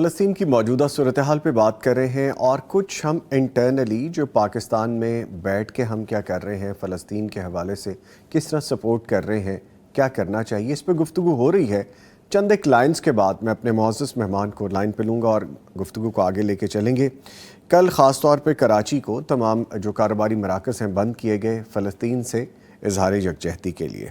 فلسطین کی موجودہ صورتحال پہ بات کر رہے ہیں اور کچھ ہم انٹرنلی جو پاکستان میں بیٹھ کے ہم کیا کر رہے ہیں فلسطین کے حوالے سے کس طرح سپورٹ کر رہے ہیں، کیا کرنا چاہیے، اس پہ گفتگو ہو رہی ہے۔ چند ایک لائنز کے بعد میں اپنے معزز مہمان کو لائن پہ لوں گا اور گفتگو کو آگے لے کے چلیں گے۔ کل خاص طور پہ کراچی کو تمام جو کاروباری مراکز ہیں بند کیے گئے فلسطین سے اظہار یکجہتی کے لیے،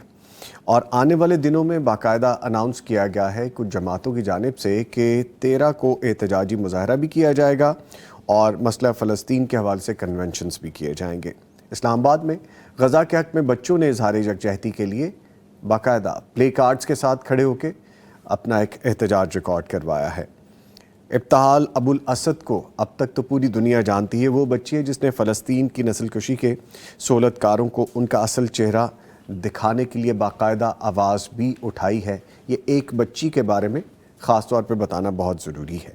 اور آنے والے دنوں میں باقاعدہ اناؤنس کیا گیا ہے کچھ جماعتوں کی جانب سے کہ 13 کو احتجاجی مظاہرہ بھی کیا جائے گا اور مسئلہ فلسطین کے حوالے سے کنونشنز بھی کیے جائیں گے۔ اسلام آباد میں غزہ کے حق میں بچوں نے اظہار یکجہتی کے لیے باقاعدہ پلے کارڈز کے ساتھ کھڑے ہو کے اپنا ایک احتجاج ریکارڈ کروایا ہے۔ ابتہال ابو الاسد کو اب تک تو پوری دنیا جانتی ہے، وہ بچی ہے جس نے فلسطین کی نسل کشی کے سہولت کاروں کو ان کا اصل چہرہ دکھانے کے لیے باقاعدہ آواز بھی اٹھائی ہے۔ یہ ایک بچی کے بارے میں خاص طور پہ بتانا بہت ضروری ہے۔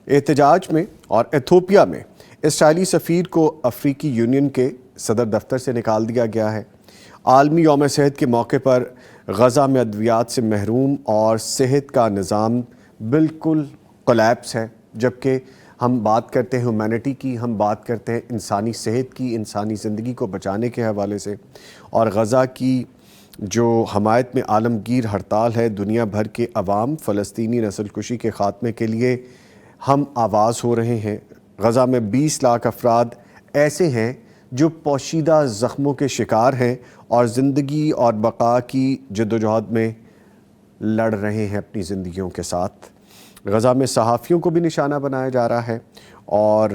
احتجاج میں اور ایتھوپیا میں اسرائیلی سفیر کو افریقی یونین کے صدر دفتر سے نکال دیا گیا ہے۔ عالمی یوم صحت کے موقع پر غزہ میں ادویات سے محروم اور صحت کا نظام بالکل کولیپس ہے، جبکہ ہم بات کرتے ہیں ہیومینٹی کی، ہم بات کرتے ہیں انسانی صحت کی، انسانی زندگی کو بچانے کے حوالے سے، اور غزہ کی جو حمایت میں عالمگیر ہڑتال ہے، دنیا بھر کے عوام فلسطینی نسل کشی کے خاتمے کے لیے ہم آواز ہو رہے ہیں۔ غزہ میں 20 لاکھ افراد ایسے ہیں جو پوشیدہ زخموں کے شکار ہیں اور زندگی اور بقا کی جدوجہد میں لڑ رہے ہیں اپنی زندگیوں کے ساتھ۔ غزہ میں صحافیوں کو بھی نشانہ بنایا جا رہا ہے اور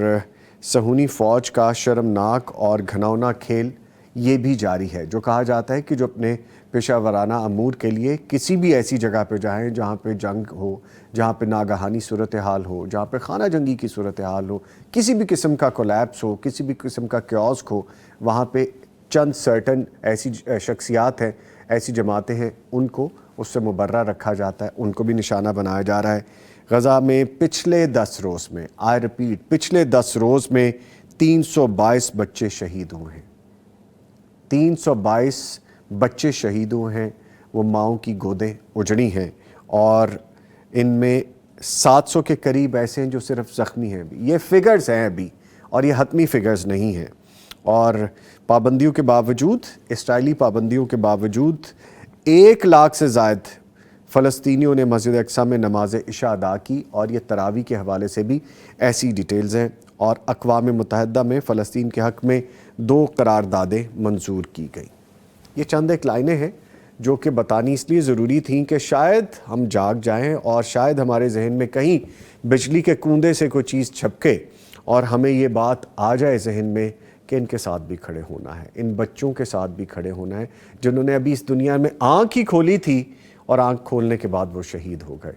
صہیونی فوج کا شرمناک اور گھناؤنا کھیل یہ بھی جاری ہے، جو کہا جاتا ہے کہ جو اپنے پیشہ ورانہ امور کے لیے کسی بھی ایسی جگہ پہ جائیں جہاں پہ جنگ ہو، جہاں پہ ناگہانی صورتحال ہو، جہاں پہ خانہ جنگی کی صورتحال ہو، کسی بھی قسم کا کولیپس ہو، کسی بھی قسم کا کیوسک ہو، وہاں پہ چند سرٹن ایسی شخصیات ہیں، ایسی جماعتیں ہیں، ان کو اس سے مبرہ رکھا جاتا ہے، ان کو بھی نشانہ بنایا جا رہا ہے۔ غزہ میں پچھلے 10 روز میں پچھلے 10 روز میں 322 بچے شہید ہوئے ہیں۔ 322 بچے شہید ہوئے ہیں، وہ ماؤں کی گودیں اجڑی ہیں، اور ان میں 700 کے قریب ایسے ہیں جو صرف زخمی ہیں۔ یہ فگرز ہیں ابھی، اور یہ حتمی فگرز نہیں ہیں، اور پابندیوں کے باوجود، اسرائیلی پابندیوں کے باوجود 1 لاکھ سے زائد فلسطینیوں نے مسجد اقصیٰ میں نماز عشاء ادا کی، اور یہ تراویح کے حوالے سے بھی ایسی ڈیٹیلز ہیں۔ اور اقوام متحدہ میں فلسطین کے حق میں 2 قراردادیں منظور کی گئیں۔ یہ چند ایک لائنیں ہیں جو کہ بتانی اس لیے ضروری تھیں کہ شاید ہم جاگ جائیں اور شاید ہمارے ذہن میں کہیں بجلی کے کوندے سے کوئی چیز چھپکے اور ہمیں یہ بات آ جائے ذہن میں کہ ان کے ساتھ بھی کھڑے ہونا ہے، ان بچوں کے ساتھ بھی کھڑے ہونا ہے جنہوں نے ابھی اس دنیا میں آنکھ ہی کھولی تھی، اور آنکھ کھولنے کے بعد وہ شہید ہو گئے۔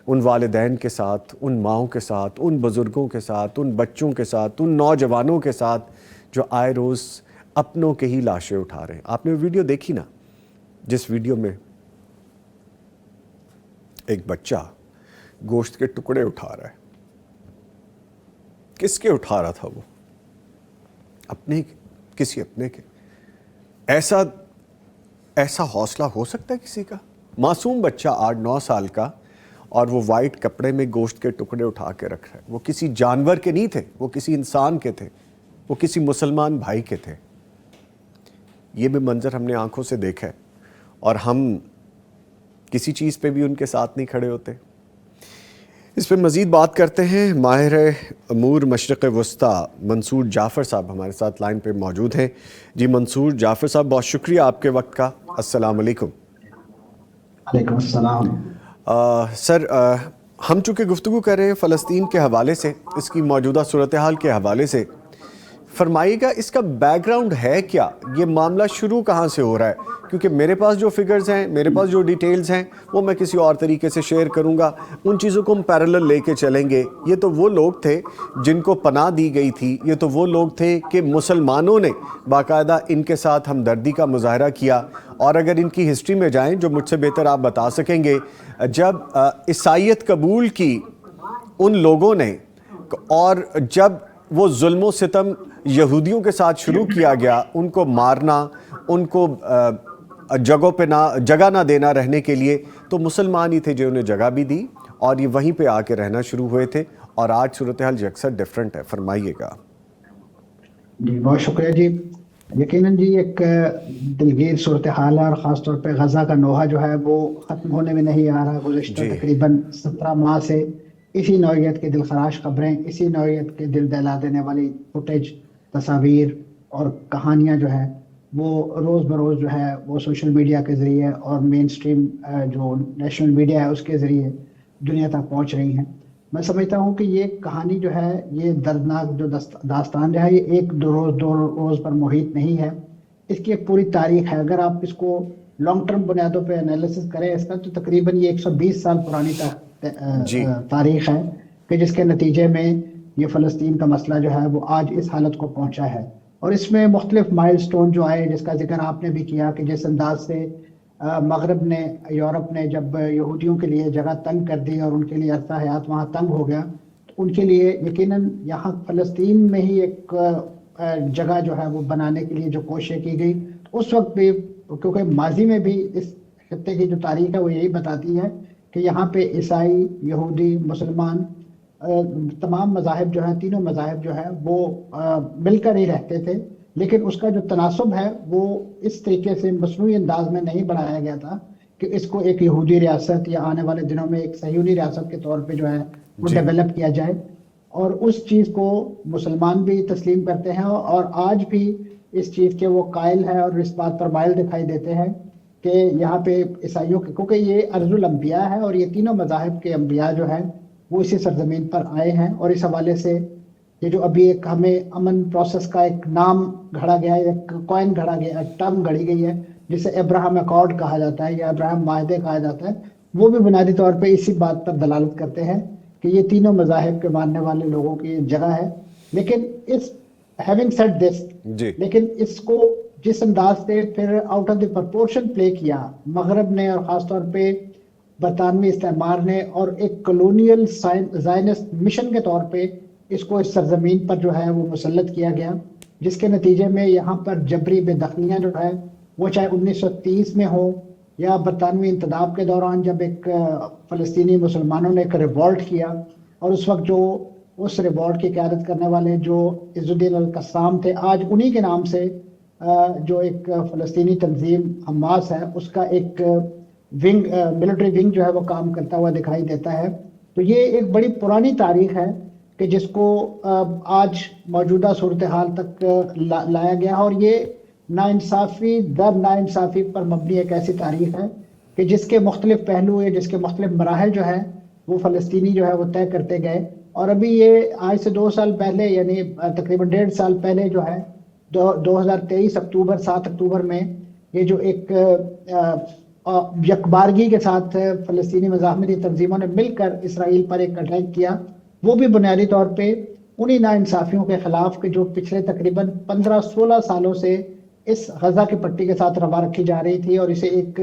ان والدین کے ساتھ، ان ماؤں کے ساتھ، ان بزرگوں کے ساتھ، ان بچوں کے ساتھ، ان نوجوانوں کے ساتھ جو آئے روز اپنوں کے ہی لاشیں اٹھا رہے ہیں۔ آپ نے ویڈیو دیکھی نا، جس ویڈیو میں ایک بچہ گوشت کے ٹکڑے اٹھا رہا ہے، کس کے اٹھا رہا تھا وہ؟ اپنے، کسی اپنے کے۔ ایسا حوصلہ ہو سکتا ہے کسی کا؟ معصوم بچہ 8-9 سال کا، اور وہ وائٹ کپڑے میں گوشت کے ٹکڑے اٹھا کے رکھ رہا ہے۔ وہ کسی جانور کے نہیں تھے، وہ کسی انسان کے تھے، وہ کسی مسلمان بھائی کے تھے۔ یہ بھی منظر ہم نے آنکھوں سے دیکھا ہے، اور ہم کسی چیز پہ بھی ان کے ساتھ نہیں کھڑے ہوتے۔ اس پہ مزید بات کرتے ہیں۔ ماہر امور مشرق وسطیٰ منصور جعفر صاحب ہمارے ساتھ لائن پہ موجود ہیں۔ جی منصور جعفر صاحب، بہت شکریہ آپ کے وقت کا۔ السلام علیکم۔ وعلیکم السلام۔ سر، ہم چونکہ گفتگو کر رہے ہیں فلسطین کے حوالے سے، اس کی موجودہ صورتحال کے حوالے سے، فرمائیے گا اس کا بیک گراؤنڈ ہے کیا؟ یہ معاملہ شروع کہاں سے ہو رہا ہے؟ کیونکہ میرے پاس جو فگرز ہیں، میرے پاس جو ڈیٹیلز ہیں، وہ میں کسی اور طریقے سے شیئر کروں گا، ان چیزوں کو ہم پیرلل لے کے چلیں گے۔ یہ تو وہ لوگ تھے جن کو پناہ دی گئی تھی، یہ تو وہ لوگ تھے کہ مسلمانوں نے باقاعدہ ان کے ساتھ ہمدردی کا مظاہرہ کیا، اور اگر ان کی ہسٹری میں جائیں، جو مجھ سے بہتر آپ بتا سکیں گے، جب عیسائیت قبول کی ان لوگوں نے، اور جب وہ ظلم و ستم یہودیوں کے ساتھ شروع کیا گیا، ان کو مارنا، ان کو جگہ نہ دینا رہنے کے لیے، تو مسلمان ہی تھے جو انہیں جگہ بھی دی اور یہ وہیں پہ آ کے رہنا شروع ہوئے تھے اور آج صورتحال یکسر ڈفرینٹ ہے. فرمائیے گا. جی بہت شکریہ جی. یقیناً جی ایک دلگیر صورتحال ہے، اور خاص طور پہ غزہ کا نوحہ جو ہے وہ ختم ہونے میں نہیں آ رہا. گزشتہ جی تقریباً 17 ماہ سے اسی نوعیت کے دلخراش خبریں، اسی نوعیت کے دل دہلا دینے والی فوٹیج، تصاویر اور کہانیاں جو ہے وہ روز بروز جو ہے وہ سوشل میڈیا کے ذریعے اور مین سٹریم جو نیشنل میڈیا ہے اس کے ذریعے دنیا تک پہنچ رہی ہیں. میں سمجھتا ہوں کہ یہ کہانی جو ہے، یہ دردناک جو داستان جو ہے، یہ ایک دو روز پر محیط نہیں ہے. اس کی ایک پوری تاریخ ہے. اگر آپ اس کو لانگ ٹرم بنیادوں پہ انالیسس کریں اس کا، تو تقریباً یہ 120 سال پرانی جی تاریخ ہے کہ جس کے نتیجے میں یہ فلسطین کا مسئلہ جو ہے وہ آج اس حالت کو پہنچا ہے. اور اس میں مختلف مائل سٹون جو آئے، جس کا ذکر آپ نے بھی کیا، کہ جس انداز سے مغرب نے، یورپ نے جب یہودیوں کے لیے جگہ تنگ کر دی اور ان کے لیے عرصہ حیات وہاں تنگ ہو گیا، تو ان کے لیے یقیناً یہاں فلسطین میں ہی ایک جگہ جو ہے وہ بنانے کے لیے جو کوششیں کی گئی. اس وقت بھی، کیونکہ ماضی میں بھی اس خطے کی جو تاریخ ہے وہ یہی بتاتی ہے کہ یہاں پہ عیسائی، یہودی، مسلمان، تمام مذاہب جو ہیں، تینوں مذاہب جو ہے وہ مل کر ہی رہتے تھے. لیکن اس کا جو تناسب ہے وہ اس طریقے سے مصنوعی انداز میں نہیں بڑھایا گیا تھا کہ اس کو ایک یہودی ریاست یا آنے والے دنوں میں ایک صہیونی ریاست کے طور پہ جو ہے وہ جی ڈیولپ کیا جائے. اور اس چیز کو مسلمان بھی تسلیم کرتے ہیں، اور آج بھی اس چیز کے وہ قائل ہیں اور اس بات پر مائل دکھائی دیتے ہیں کہ یہاں پہ عیسائیوں کے، کیونکہ یہ ارض الانبیاء ہے اور یہ تینوں مذاہب کے انبیاء جو ہیں وہ اسی سرزمین پر آئے ہیں. اور اس حوالے سے یہ جو ابھی ایک ہمیں امن پروسیس کا ایک نام گھڑا گیا ہے، ایک کوائن گھڑا گیا ہے، ٹرم گھڑی گئی ہے جسے ابراہم ایکارڈ کہا جاتا ہے یا ابراہم معاہدے کہا جاتا ہے، وہ بھی بنیادی طور پہ اسی بات پر دلالت کرتے ہیں کہ یہ تینوں مذاہب کے ماننے والے لوگوں کی جگہ ہے. لیکن اس ہیونگ سیڈ دس، جی لیکن اس کو جس انداز سے پھر آؤٹ آف دی پرپورشن پلے کیا مغرب نے، اور خاص طور پہ برطانوی استعمار نے، اور ایک کلونیل زائنسٹ مشن کے طور پہ اس کو اس سرزمین پر جو ہے وہ مسلط کیا گیا، جس کے نتیجے میں یہاں پر جبری بے دخلیاں جو ہے وہ چاہے 1930 میں ہو یا برطانوی انتداب کے دوران جب ایک فلسطینی مسلمانوں نے ایک ریوولٹ کیا، اور اس وقت جو اس ریوولٹ کی قیادت کرنے والے جو عز الدین القسام تھے، آج انہی کے نام سے جو ایک فلسطینی تنظیم حماس ہے اس کا ایک ونگ، ملٹری ونگ جو ہے وہ کام کرتا ہوا دکھائی دیتا ہے. تو یہ ایک بڑی پرانی تاریخ ہے کہ جس کو آج موجودہ صورتحال تک لایا گیا، اور یہ ناانصافی در ناانصافی پر مبنی ایک ایسی تاریخ ہے کہ جس کے مختلف پہلو ہے، جس کے مختلف مراحل جو ہے وہ فلسطینی جو ہے وہ طے کرتے گئے. اور ابھی یہ آج سے 2 سال پہلے، یعنی تقریباً 1.5 سال پہلے جو ہے 2023 اکتوبر 7 اکتوبر میں یہ جو ایک یکبارگی کے ساتھ فلسطینی مزاحمتی تنظیموں نے مل کر اسرائیل پر ایک اٹیک کیا، وہ بھی بنیادی طور پہ انہی ناانصافیوں کے خلاف کہ جو پچھلے تقریباً 15-16 سالوں سے اس غزہ کی پٹی کے ساتھ روا رکھی جا رہی تھی، اور اسے ایک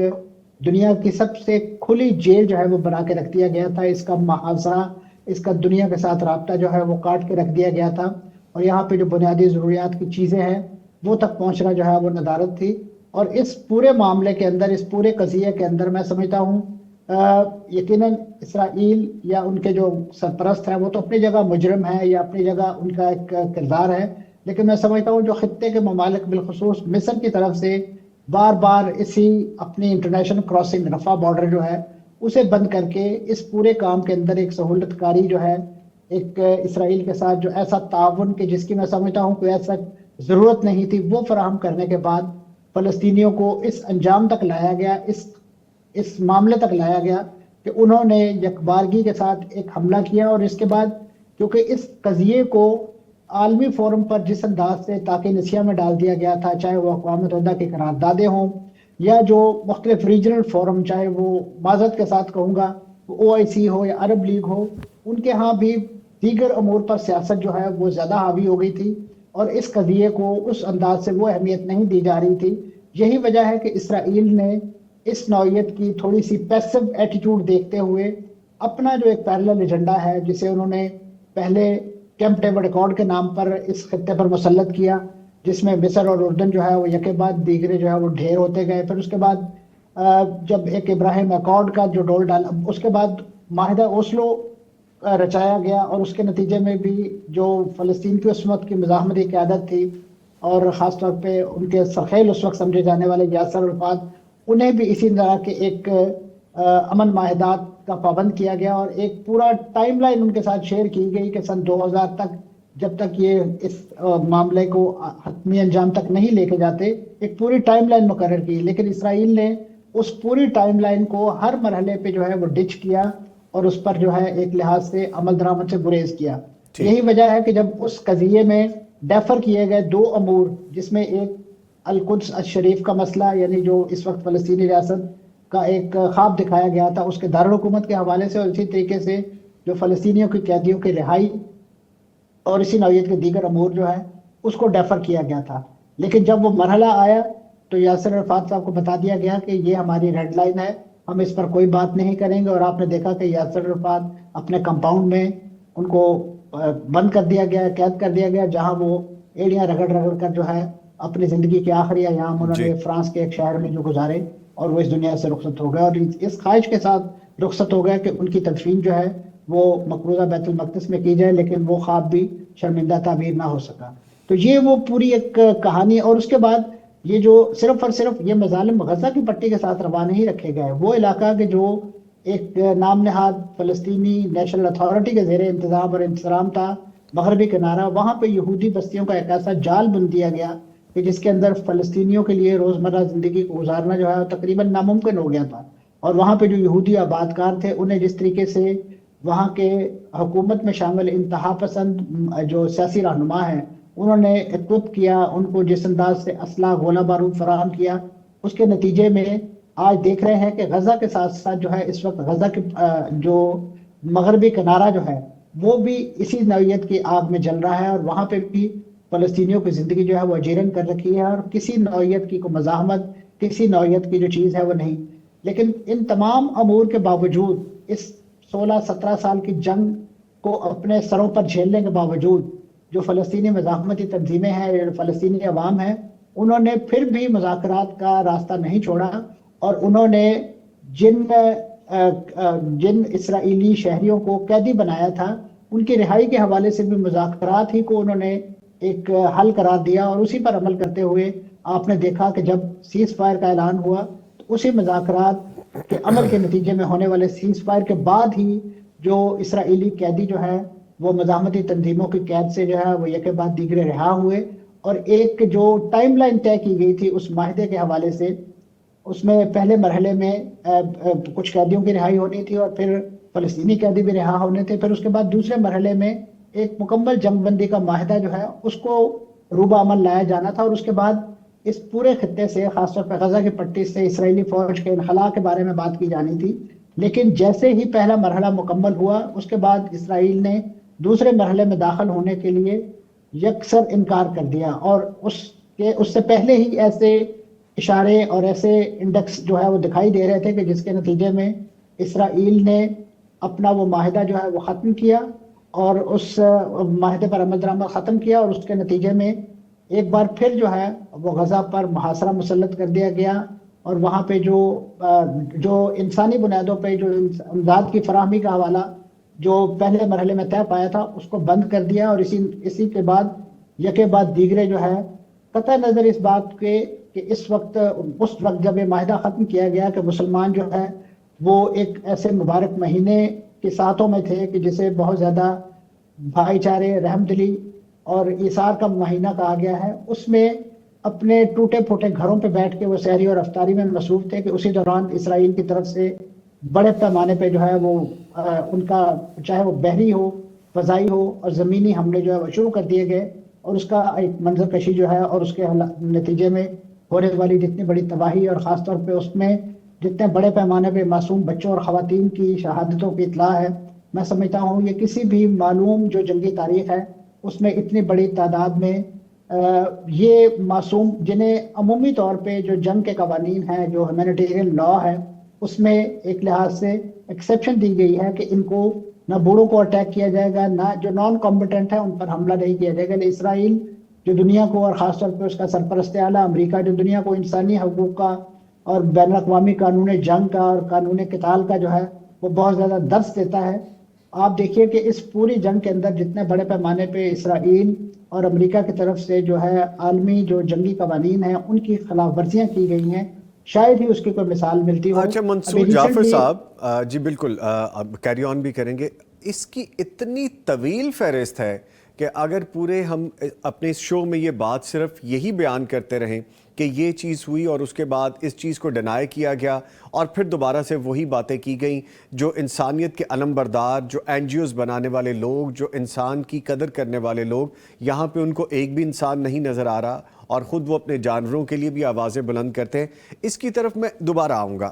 دنیا کی سب سے کھلی جیل جو ہے وہ بنا کے رکھ دیا گیا تھا. اس کا محاصرہ، اس کا دنیا کے ساتھ رابطہ جو ہے وہ کاٹ کے رکھ دیا گیا تھا، اور یہاں پہ جو بنیادی ضروریات کی چیزیں ہیں وہ تک پہنچنا جو ہے وہ ندارت تھی. اور اس پورے معاملے کے اندر، اس پورے قضیے کے اندر میں سمجھتا ہوں یقیناً اسرائیل یا ان کے جو سرپرست ہیں وہ تو اپنی جگہ مجرم ہیں یا اپنی جگہ ان کا ایک کردار ہے، لیکن میں سمجھتا ہوں جو خطے کے ممالک بالخصوص مصر کی طرف سے بار بار اسی اپنی انٹرنیشنل کراسنگ رفح بارڈر جو ہے اسے بند کر کے اس پورے کام کے اندر ایک سہولت کاری جو ہے ایک اسرائیل کے ساتھ جو ایسا تعاون کہ جس کی میں سمجھتا ہوں کوئی ایسا ضرورت نہیں تھی وہ فراہم کرنے کے بعد فلسطینیوں کو اس انجام تک لایا گیا، اس معاملے تک لایا گیا کہ انہوں نے یکبارگی کے ساتھ ایک حملہ کیا. اور اس کے بعد کیونکہ اس قضیے کو عالمی فورم پر جس انداز سے تاکہ نسیہ میں ڈال دیا گیا تھا، چاہے وہ اقوام متحدہ کی قراردادیں ہوں یا جو مختلف ریجنل فورم، چاہے وہ معذرت کے ساتھ کہوں گا OIC ہو یا عرب لیگ ہو، ان کے ہاں بھی دیگر امور پر سیاست جو ہے وہ زیادہ حاوی ہو گئی تھی، اور اس قضیے کو اس انداز سے وہ اہمیت نہیں دی جا رہی تھی. یہی وجہ ہے کہ اسرائیل نے اس نوعیت کی تھوڑی سی پیسو ایٹیٹیوڈ دیکھتے ہوئے اپنا جو ایک پیرلل ایجنڈا ہے، جسے انہوں نے پہلے کیمپ ڈیوڈ ایکارڈ کے نام پر اس خطے پر مسلط کیا، جس میں مصر اور اردن جو ہے وہ یکے بعد دیگرے جو ہے وہ ڈھیر ہوتے گئے. پھر اس کے بعد جب ایک ابراہیم ایکارڈ کا جو ڈول ڈالا، اس کے بعد معاہدہ اوسلو رچایا گیا اور اس کے نتیجے میں بھی جو فلسطین کی اس وقت کی مزاحمتی قیادت تھی اور خاص طور پہ ان کے سرخیل اس وقت سمجھے جانے والے یاسر عرفات، انہیں بھی اسی طرح کے ایک امن معاہدات کا پابند کیا گیا اور ایک پورا ٹائم لائن ان کے ساتھ شیئر کی گئی کہ سن 2000 تک جب تک یہ اس معاملے کو حتمی انجام تک نہیں لے کے جاتے ایک پوری ٹائم لائن مقرر کی، لیکن اسرائیل نے اس پوری ٹائم لائن کو ہر مرحلے پہ جو ہے وہ ڈچ کیا اور اس پر جو ہے ایک لحاظ سے عمل درآمد سے گریز کیا۔ یہی وجہ ہے کہ جب اس قضیے میں ڈیفر کیے گئے دو امور، جس میں ایک القدس الشریف کا مسئلہ یعنی جو اس وقت فلسطینی ریاست کا ایک خواب دکھایا گیا تھا اس کے دارالحکومت کے حوالے سے، اور اسی طریقے سے جو فلسطینیوں کی قیدیوں کی رہائی اور اسی نوعیت کے دیگر امور جو ہے اس کو ڈیفر کیا گیا تھا۔ لیکن جب وہ مرحلہ آیا تو یاسر عرفات صاحب کو بتا دیا گیا کہ یہ ہماری ریڈ لائن ہے، ہم اس پر کوئی بات نہیں کریں گے، اور آپ نے دیکھا کہ یاسر عرفات اپنے کمپاؤنڈ میں ان کو بند کر دیا گیا، قید کر دیا گیا، جہاں وہ ایڑیاں رگڑ رگڑ کر جو ہے اپنی زندگی کے آخری ایام انہوں نے فرانس کے ایک شہر میں جو گزارے اور وہ اس دنیا سے رخصت ہو گئے، اور اس خواہش کے ساتھ رخصت ہو گئے کہ ان کی تدفین جو ہے وہ مقبوضہ بیت المقدس میں کی جائے، لیکن وہ خواب بھی شرمندہ تعبیر نہ ہو سکا۔ تو یہ وہ پوری ایک کہانی، اور اس کے بعد یہ جو صرف اور صرف یہ مظالم غزہ کی پٹی کے ساتھ روا نہیں رکھے گئے، وہ علاقہ کہ جو ایک نام نہاد فلسطینی نیشنل اتھارٹی کے زیر انتظام اور انتظام تھا، مغربی کنارہ، وہاں پہ یہودی بستیوں کا ایک ایسا جال بن دیا گیا کہ جس کے اندر فلسطینیوں کے لیے روزمرہ زندگی کو گزارنا جو ہے تقریباً ناممکن ہو گیا تھا، اور وہاں پہ جو یہودی آبادکار تھے انہیں جس طریقے سے وہاں کے حکومت میں شامل انتہا پسند جو سیاسی رہنما ہیں انہوں نے اکوپ کیا، ان کو جس انداز سے اسلحہ گولہ بارود فراہم کیا، اس کے نتیجے میں آج دیکھ رہے ہیں کہ غزہ کے ساتھ ساتھ جو ہے اس وقت غزہ کے جو مغربی کنارہ جو ہے وہ بھی اسی نوعیت کی آگ میں جل رہا ہے، اور وہاں پہ بھی فلسطینیوں کی زندگی جو ہے وہ اجیرن کر رکھی ہے، اور کسی نوعیت کی کوئی مزاحمت، کسی نوعیت کی جو چیز ہے وہ نہیں۔ لیکن ان تمام امور کے باوجود، اس 16-17 سال کی جنگ کو اپنے سروں پر جھیلنے کے باوجود، جو فلسطینی مزاحمتی تنظیمیں ہیں، فلسطینی عوام ہیں، انہوں نے پھر بھی مذاکرات کا راستہ نہیں چھوڑا، اور انہوں نے جن اسرائیلی شہریوں کو قیدی بنایا تھا ان کی رہائی کے حوالے سے بھی مذاکرات ہی کو انہوں نے ایک حل قرار دیا، اور اسی پر عمل کرتے ہوئے آپ نے دیکھا کہ جب سیز فائر کا اعلان ہوا تو اسی مذاکرات کے عمل کے نتیجے میں ہونے والے سیز فائر کے بعد ہی جو اسرائیلی قیدی جو ہے وہ مزاحمتی تنظیموں کی قید سے جو ہے وہ یکے بعد دیگرے رہا ہوئے، اور ایک جو ٹائم لائن طے کی گئی تھی اس معاہدے کے حوالے سے، اس میں پہلے مرحلے میں کچھ قیدیوں کی رہائی ہونی تھی اور پھر فلسطینی قیدی بھی رہا ہونے تھے، پھر اس کے بعد دوسرے مرحلے میں ایک مکمل جنگ بندی کا معاہدہ جو ہے اس کو روبہ عمل لایا جانا تھا، اور اس کے بعد اس پورے خطے سے خاص طور پہ غزہ کی پٹی سے اسرائیلی فوج کے انخلاء کے بارے میں بات کی جانی تھی۔ لیکن جیسے ہی پہلا مرحلہ مکمل ہوا اس کے بعد اسرائیل نے دوسرے مرحلے میں داخل ہونے کے لیے یکسر انکار کر دیا، اور اس سے پہلے ہی ایسے اشارے اور ایسے انڈیکس جو ہے وہ دکھائی دے رہے تھے کہ جس کے نتیجے میں اسرائیل نے اپنا وہ معاہدہ جو ہے وہ ختم کیا، اور اس معاہدے پر عمل درآمد ختم کیا، اور اس کے نتیجے میں ایک بار پھر جو ہے وہ غزہ پر محاصرہ مسلط کر دیا گیا، اور وہاں پہ جو انسانی بنیادوں پہ جو امداد کی فراہمی کا حوالہ جو پہلے مرحلے میں طے پایا تھا اس کو بند کر دیا، اور اسی کے بعد یکے بعد دیگرے جو ہے قطع نظر اس بات کے کہ اس وقت جب یہ معاہدہ ختم کیا گیا کہ مسلمان جو ہے وہ ایک ایسے مبارک مہینے کے ساتھوں میں تھے کہ جسے بہت زیادہ بھائی چارے، رحم دلی اور ایثار کا مہینہ کہا گیا ہے، اس میں اپنے ٹوٹے پھوٹے گھروں پہ بیٹھ کے وہ سحری اور افطاری میں مصروف تھے کہ اسی دوران اسرائیل کی طرف سے بڑے پیمانے پہ جو ہے وہ ان کا چاہے وہ بحری ہو، فضائی ہو اور زمینی حملے جو ہے وہ شروع کر دیے گئے، اور اس کا ایک منظر کشی جو ہے اور اس کے نتیجے میں ہونے والی جتنی بڑی تباہی، اور خاص طور پہ اس میں جتنے بڑے پیمانے پہ معصوم بچوں اور خواتین کی شہادتوں کی اطلاع ہے، میں سمجھتا ہوں یہ کسی بھی معلوم جو جنگی تاریخ ہے اس میں اتنی بڑی تعداد میں یہ معصوم، جنہیں عمومی طور پہ جو جنگ کے قوانین ہیں، جو ہیومینیٹیرین لا ہے، اس میں ایک لحاظ سے ایکسیپشن دی گئی ہے کہ ان کو نہ بوڑھوں کو اٹیک کیا جائے گا، نہ جو نان کمبیٹنٹ ہیں ان پر حملہ نہیں کیا جائے گا۔ لیکن اسرائیل جو دنیا کو، اور خاص طور پہ اس کا سرپرست اعلیٰ امریکہ جو دنیا کو انسانی حقوق کا اور بین الاقوامی قانون جنگ کا اور قانون قتال کا جو ہے وہ بہت زیادہ درس دیتا ہے. آپ دیکھیے کہ اس پوری جنگ کے اندر جتنے بڑے پیمانے پہ اسرائیل اور امریکہ کی طرف سے جو ہے عالمی جو جنگی قوانین ہیں ان کی خلاف ورزیاں کی گئی ہیں, شاید ہی اس کی کوئی مثال ملتی ہو. اچھا ابھی منصور جعفر ریسنٹلی صاحب, جی بالکل, اب کیری آن بھی کریں گے. اس کی اتنی طویل فہرست ہے کہ اگر پورے ہم اپنے اس شو میں یہ بات صرف یہی بیان کرتے رہیں کہ یہ چیز ہوئی اور اس کے بعد اس چیز کو ڈینائی کیا گیا اور پھر دوبارہ سے وہی باتیں کی گئیں, جو انسانیت کے علم بردار, جو این جی اوز بنانے والے لوگ, جو انسان کی قدر کرنے والے لوگ, یہاں پہ ان کو ایک بھی انسان نہیں نظر آ رہا اور خود وہ اپنے جانوروں کے لیے بھی آوازیں بلند کرتے ہیں. اس کی طرف میں دوبارہ آؤں گا.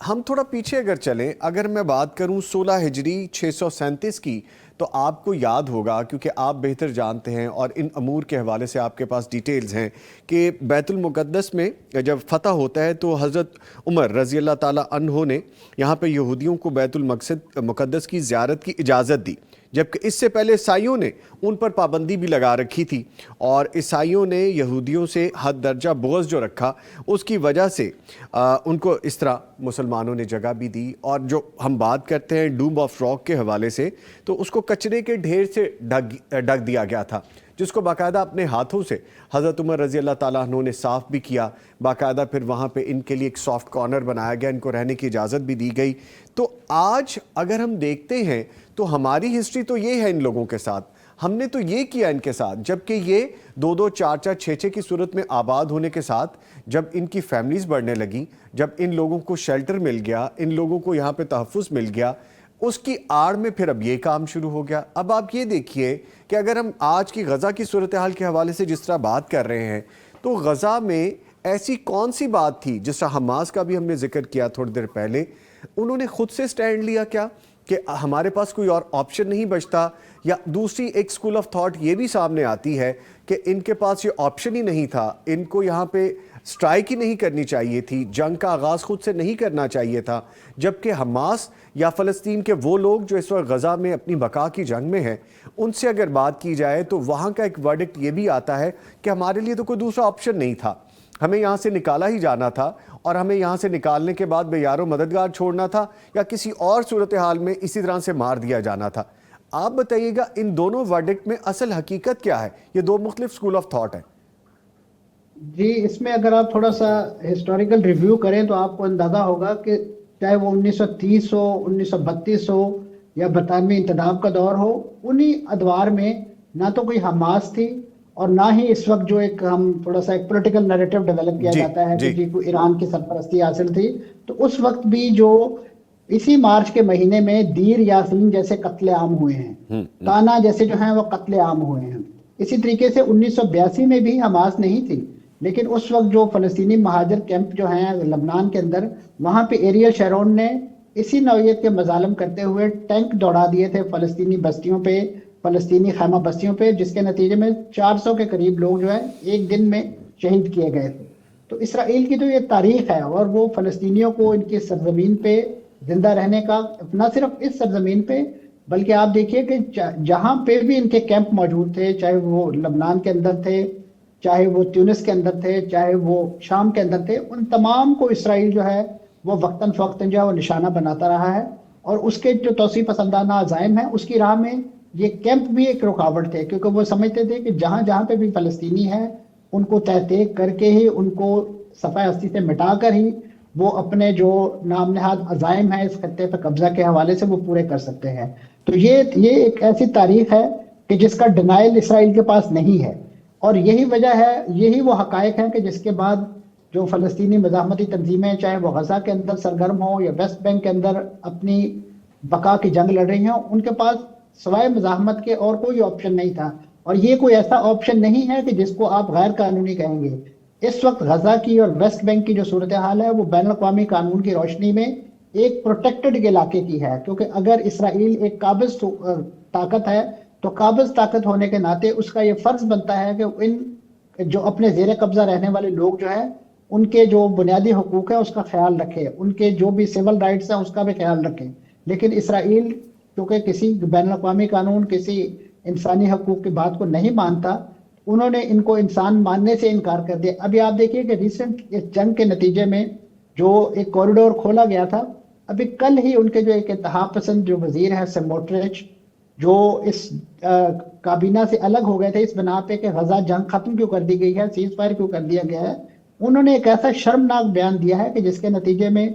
ہم تھوڑا پیچھے اگر چلیں, اگر میں بات کروں 16 ہجری 637 کی, تو آپ کو یاد ہوگا کیونکہ آپ بہتر جانتے ہیں اور ان امور کے حوالے سے آپ کے پاس ڈیٹیلز ہیں کہ بیت المقدس میں جب فتح ہوتا ہے تو حضرت عمر رضی اللہ تعالیٰ عنہ نے یہاں پہ یہودیوں کو بیت المقدس کی زیارت کی اجازت دی, جبکہ اس سے پہلے عیسائیوں نے ان پر پابندی بھی لگا رکھی تھی, اور عیسائیوں نے یہودیوں سے حد درجہ بغض جو رکھا اس کی وجہ سے ان کو اس طرح مسلمانوں نے جگہ بھی دی. اور جو ہم بات کرتے ہیں ڈوم آف راک کے حوالے سے, تو اس کو کچرے کے ڈھیر سے ڈھک دیا گیا تھا, جس کو باقاعدہ اپنے ہاتھوں سے حضرت عمر رضی اللہ تعالیٰ عنہ نے صاف بھی کیا. باقاعدہ پھر وہاں پہ ان کے لیے ایک سافٹ کارنر بنایا گیا, ان کو رہنے کی اجازت بھی دی گئی. تو آج اگر ہم دیکھتے ہیں تو ہماری ہسٹری تو یہ ہے ان لوگوں کے ساتھ, ہم نے تو یہ کیا ان کے ساتھ, جبکہ یہ 2-2, 4-4, 6-6 کی صورت میں آباد ہونے کے ساتھ جب ان کی فیملیز بڑھنے لگیں, جب ان لوگوں کو شیلٹر مل گیا, ان لوگوں کو یہاں پہ تحفظ مل گیا, اس کی آڑ میں پھر اب یہ کام شروع ہو گیا. اب آپ یہ دیکھیے کہ اگر ہم آج کی غزہ کی صورتحال کے حوالے سے جس طرح بات کر رہے ہیں, تو غزہ میں ایسی کون سی بات تھی, جس طرح حماس کا بھی ہم نے ذکر کیا تھوڑی دیر پہلے, انہوں نے خود سے سٹینڈ لیا کیا کہ ہمارے پاس کوئی اور آپشن نہیں بچتا, یا دوسری ایک سکول آف تھاٹ یہ بھی سامنے آتی ہے کہ ان کے پاس یہ آپشن ہی نہیں تھا, ان کو یہاں پہ سٹرائک ہی نہیں کرنی چاہیے تھی, جنگ کا آغاز خود سے نہیں کرنا چاہیے تھا, جبکہ حماس یا فلسطین کے وہ لوگ جو اس وقت غزہ میں اپنی بقا کی جنگ میں ہیں, ان سے اگر بات کی جائے تو وہاں کا ایک ورڈکٹ یہ بھی آتا ہے کہ ہمارے لیے تو کوئی دوسرا آپشن نہیں تھا, ہمیں یہاں سے نکالا ہی جانا تھا, اور ہمیں یہاں سے نکالنے کے بعد بے یار و مددگار چھوڑنا تھا, یا کسی اور صورتحال میں اسی طرح سے مار دیا جانا تھا. آپ بتائیے گا ان دونوں ورڈکٹ میں اصل حقیقت کیا ہے؟ یہ دو مختلف سکول آف تھاٹ ہیں. جی, اس میں اگر آپ تھوڑا سا ہسٹوریکل ریویو کریں تو آپ کو اندازہ ہوگا کہ چاہے وہ 1930 ہو, 1932 ہو, یا برطانوی انتداب کا دور ہو, انہی ادوار میں نہ تو کوئی حماس تھی اور نہ ہی اس وقت جو ایک ہم تھوڑا سا ایک پولیٹیکل نیریٹو ڈیولپ کیا جاتا ہے کہ جی کو ایران کی سرپرستی حاصل تھی. تو اس وقت بھی جو اسی مارچ کے مہینے میں دیر یاسین جیسے قتل عام ہوئے ہیں, تانا جیسے جو ہیں وہ قتل عام ہوئے ہیں. اسی طریقے سے 1982 میں بھی حماس نہیں تھی, لیکن اس وقت جو فلسطینی مہاجر کیمپ جو ہیں لبنان کے اندر, وہاں پہ ایریل شیرون نے اسی نوعیت کے مظالم کرتے ہوئے ٹینک دوڑا دیے تھے فلسطینی بستیوں پہ, فلسطینی خیمہ بستیوں پہ, جس کے نتیجے میں 400 کے قریب لوگ جو ہے ایک دن میں شہید کیے گئے تھے. تو اسرائیل کی تو یہ تاریخ ہے, اور وہ فلسطینیوں کو ان کی سرزمین پہ زندہ رہنے کا, نہ صرف اس سرزمین پہ بلکہ آپ دیکھیے کہ جہاں پہ بھی ان کے کیمپ موجود تھے, چاہے وہ لبنان کے اندر تھے, چاہے وہ تیونس کے اندر تھے, چاہے وہ شام کے اندر تھے, ان تمام کو اسرائیل جو ہے وہ وقتاً فوقتاً جو ہے وہ نشانہ بناتا رہا ہے. اور اس کے جو توسیع پسندانہ عزائم ہیں اس کی راہ میں یہ کیمپ بھی ایک رکاوٹ تھے, کیونکہ وہ سمجھتے تھے کہ جہاں جہاں پہ بھی فلسطینی ہیں ان کو تحقیق کر کے ہی, ان کو صفحہ ہستی سے مٹا کر ہی وہ اپنے جو نام نہاد عزائم ہیں اس خطے پہ قبضہ کے حوالے سے وہ پورے کر سکتے ہیں. تو یہ ایک ایسی تاریخ ہے کہ جس کا ڈینائل اسرائیل کے پاس نہیں ہے, اور یہی وجہ ہے, یہی وہ حقائق ہیں کہ جس کے بعد جو فلسطینی مزاحمتی تنظیمیں چاہے وہ غزہ کے اندر سرگرم ہوں یا ویسٹ بینک کے اندر اپنی بقا کی جنگ لڑ رہی ہیں, ان کے پاس سوائے مزاحمت کے اور کوئی آپشن نہیں تھا. اور یہ کوئی ایسا آپشن نہیں ہے کہ جس کو آپ غیر قانونی کہیں گے. اس وقت غزہ کی اور ویسٹ بینک کی جو صورتحال ہے وہ بین الاقوامی قانون کی روشنی میں ایک پروٹیکٹڈ علاقے کی ہے, کیونکہ اگر اسرائیل ایک قابض طاقت ہے تو قابض طاقت ہونے کے ناطے اس کا یہ فرض بنتا ہے کہ ان جو اپنے زیر قبضہ رہنے والے لوگ جو ہیں ان کے جو بنیادی حقوق ہیں اس کا خیال رکھے, ان کے جو بھی سول رائٹس ہیں اس کا بھی خیال رکھے. لیکن اسرائیل کیونکہ کسی بین الاقوامی قانون, کسی انسانی حقوق کی بات کو نہیں مانتا, انہوں نے ان کو انسان ماننے سے انکار کر دیا. ابھی آپ دیکھیے کہ ریسنٹ اس جنگ کے نتیجے میں جو ایک کوریڈور کھولا گیا تھا ابھی کل ہی ان کے جو ایک انتہا پسند جو وزیر ہے سموٹرچ، جو اس کابینہ سے الگ ہو گئے تھے اس بنا پہ کہ غزہ جنگ ختم کیوں کر دی گئی ہے، سیز فائر کیوں کر دیا گیا ہے، انہوں نے ایک ایسا شرمناک بیان دیا ہے کہ جس کے نتیجے میں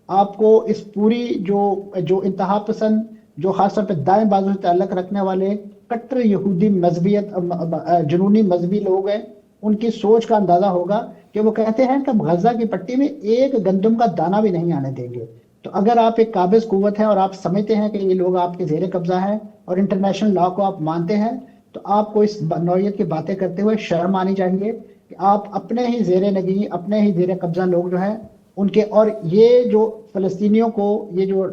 آپ کو اس پوری جو انتہا پسند، جو خاص طور پہ دائیں بازو سے تعلق رکھنے والے کٹر یہودی مذہبیت جنونی مذہبی لوگ ہیں، ان کی سوچ کا اندازہ ہوگا کہ وہ کہتے ہیں کہ غزہ کی پٹی میں ایک گندم کا دانہ بھی نہیں آنے دیں گے۔ تو اگر آپ ایک قابض قوت ہے اور آپ سمجھتے ہیں کہ یہ لوگ آپ کے زیر قبضہ ہیں اور انٹرنیشنل لا کو آپ مانتے ہیں، تو آپ کو اس نوعیت کی باتیں کرتے ہوئے شرم آنی چاہیے کہ آپ اپنے ہی زیر نگین، اپنے ہی زیر قبضہ لوگ جو ہیں ان کے، اور یہ جو فلسطینیوں کو یہ جو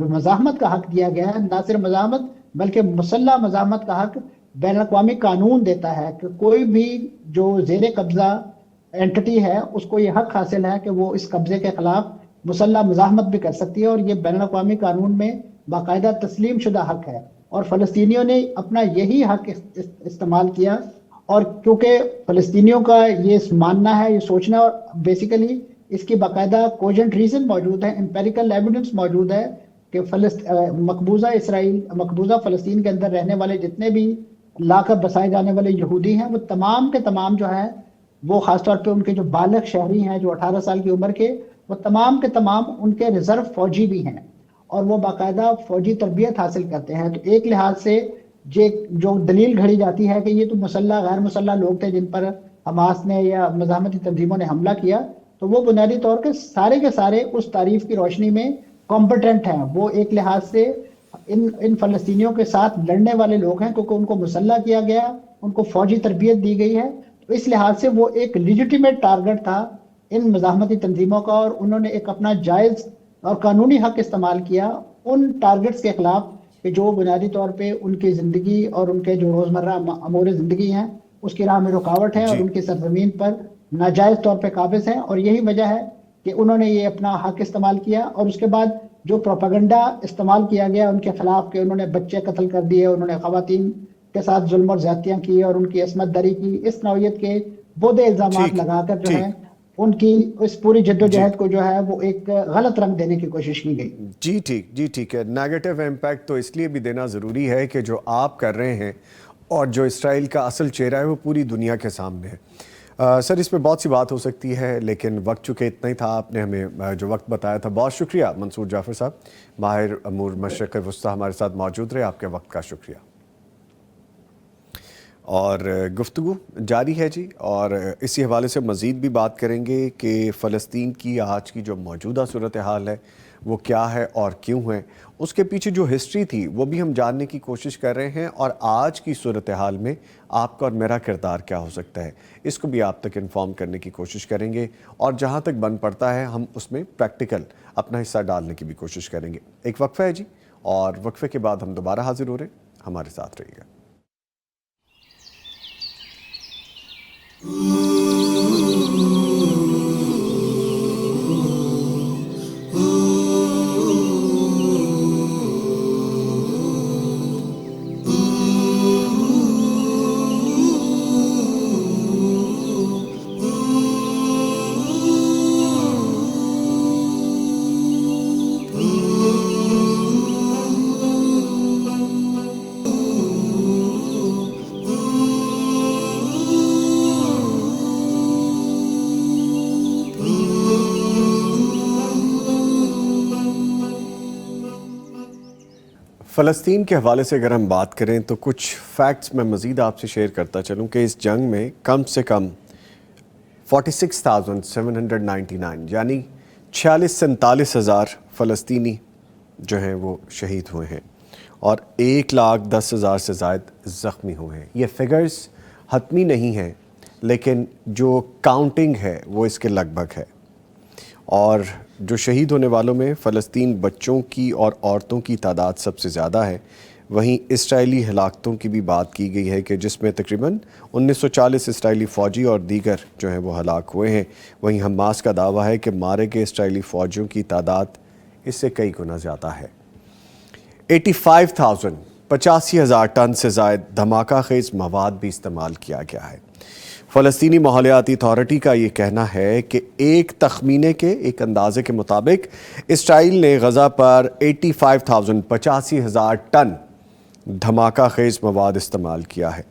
مزاحمت کا حق دیا گیا ہے، نہ صرف مزاحمت بلکہ مسلح مزاحمت کا حق بین الاقوامی قانون دیتا ہے کہ کوئی بھی جو زیر قبضہ اینٹی ہے اس کو یہ حق حاصل ہے کہ وہ اس قبضے کے خلاف مسلح مزاحمت بھی کر سکتی ہے، اور یہ بین الاقوامی قانون میں باقاعدہ تسلیم شدہ حق ہے، اور فلسطینیوں نے اپنا یہی حق استعمال کیا۔ اور کیونکہ فلسطینیوں کا یہ ماننا ہے، یہ سوچنا ہے، اور بیسیکلی اس کی باقاعدہ کوجنٹ ریزن موجود ہے، امپیریکل ایویڈنس موجود ہے کہ مقبوضہ فلسطین کے اندر رہنے والے جتنے بھی لا کر بسائے جانے والے یہودی ہیں، وہ تمام کے تمام جو ہے وہ خاص طور پہ ان کے جو بالغ شہری ہیں جو 18 سال کی عمر کے، وہ تمام کے تمام ان کے ریزرو فوجی بھی ہیں اور وہ باقاعدہ فوجی تربیت حاصل کرتے ہیں۔ تو ایک لحاظ سے جو دلیل گھڑی جاتی ہے کہ یہ تو مسلح غیر مسلح لوگ تھے جن پر حماس نے یا مزاحمتی تنظیموں نے حملہ کیا، تو وہ بنیادی طور کے سارے اس تعریف کی روشنی میں کمپٹنٹ ہیں، وہ ایک لحاظ سے ان فلسطینیوں کے ساتھ لڑنے والے لوگ ہیں کیونکہ ان کو مسلح کیا گیا، ان کو فوجی تربیت دی گئی ہے، تو اس لحاظ سے وہ ایک لیجیٹیمیٹ ٹارگٹ تھا ان مزاحمتی تنظیموں کا، اور انہوں نے ایک اپنا جائز اور قانونی حق استعمال کیا ان ٹارگٹس کے خلاف کہ جو بنیادی طور پہ ان کی زندگی اور ان کے جو روزمرہ امور زندگی ہیں اس کی راہ میں رکاوٹ ہے اور ان کی سرزمین پر ناجائز طور پہ قابض ہیں، اور یہی وجہ ہے کہ انہوں نے یہ اپنا حق استعمال کیا۔ اور اس کے بعد جو پروپیگنڈا استعمال کیا گیا ان کے خلاف کہ انہوں نے بچے قتل کر دیے، انہوں نے خواتین کے ساتھ ظلم اور زیادتیاں کی اور ان کی عصمت دری کی، اس نوعیت کے بودے الزامات لگا کر جو ہے ان کی اس پوری جدوجہد کو جو ہے وہ ایک غلط رنگ دینے کی کوشش کی گئی۔ جی ٹھیک ہے، نیگیٹو امپیکٹ تو اس لیے بھی دینا ضروری ہے کہ جو آپ کر رہے ہیں اور جو اسرائیل کا اصل چہرہ ہے وہ پوری دنیا کے سامنے ہے۔ سر اس پہ بہت سی بات ہو سکتی ہے لیکن وقت چونکہ اتنا ہی تھا، آپ نے ہمیں جو وقت بتایا تھا، بہت شکریہ منصور جعفر صاحب، ماہر امور مشرق وسطیٰ ہمارے ساتھ موجود رہے، آپ کے وقت کا شکریہ۔ اور گفتگو جاری ہے جی، اور اسی حوالے سے مزید بھی بات کریں گے کہ فلسطین کی آج کی جو موجودہ صورتحال ہے وہ کیا ہے اور کیوں ہے، اس کے پیچھے جو ہسٹری تھی وہ بھی ہم جاننے کی کوشش کر رہے ہیں، اور آج کی صورتحال میں آپ کا اور میرا کردار کیا ہو سکتا ہے اس کو بھی آپ تک انفارم کرنے کی کوشش کریں گے، اور جہاں تک بن پڑتا ہے ہم اس میں پریکٹیکل اپنا حصہ ڈالنے کی بھی کوشش کریں گے۔ ایک وقفہ ہے جی، اور وقفے کے بعد ہم دوبارہ حاضر ہو رہے ہیں، ہمارے ساتھ رہیے گا۔ فلسطین کے حوالے سے اگر ہم بات کریں تو کچھ فیکٹس میں مزید آپ سے شیئر کرتا چلوں کہ اس جنگ میں کم سے کم 46,799 یعنی 46-47,000 فلسطینی جو ہیں وہ شہید ہوئے ہیں اور 1,10,000 سے زائد زخمی ہوئے ہیں۔ یہ فگرز حتمی نہیں ہیں لیکن جو کاؤنٹنگ ہے وہ اس کے لگ بھگ ہے، اور جو شہید ہونے والوں میں فلسطین بچوں کی اور عورتوں کی تعداد سب سے زیادہ ہے۔ وہیں اسرائیلی ہلاکتوں کی بھی بات کی گئی ہے کہ جس میں تقریباً 1940 اسرائیلی فوجی اور دیگر جو ہیں وہ ہلاک ہوئے ہیں۔ وہیں حماس کا دعویٰ ہے کہ مارے گئے اسرائیلی فوجیوں کی تعداد اس سے کئی گنا زیادہ ہے۔ 85,000 85,000 ٹن سے زائد دھماکہ خیز مواد بھی استعمال کیا گیا ہے۔ فلسطینی ماحولیاتی اتھارٹی کا یہ کہنا ہے کہ ایک تخمینے کے ایک اندازے کے مطابق اسرائیل نے غزہ پر 85,000 ٹن دھماکہ خیز مواد استعمال کیا ہے۔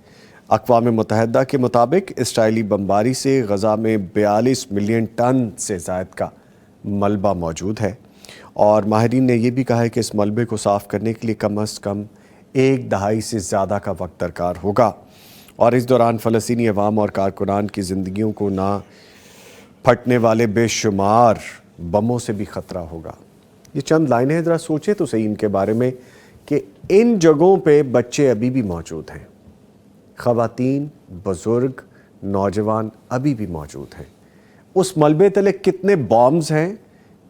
اقوام متحدہ کے مطابق اسرائیلی بمباری سے غزہ میں 42 ملین ٹن سے زائد کا ملبہ موجود ہے، اور ماہرین نے یہ بھی کہا ہے کہ اس ملبے کو صاف کرنے کے لیے کم از کم 1 دہائی سے زیادہ کا وقت درکار ہوگا، اور اس دوران فلسطینی عوام اور کارکنان کی زندگیوں کو نہ پھٹنے والے بے شمار بموں سے بھی خطرہ ہوگا۔ یہ چند لائنیں ہیں، ذرا سوچیں تو صحیح ان کے بارے میں کہ ان جگہوں پہ بچے ابھی بھی موجود ہیں، خواتین، بزرگ، نوجوان ابھی بھی موجود ہیں۔ اس ملبے تلے کتنے بامز ہیں،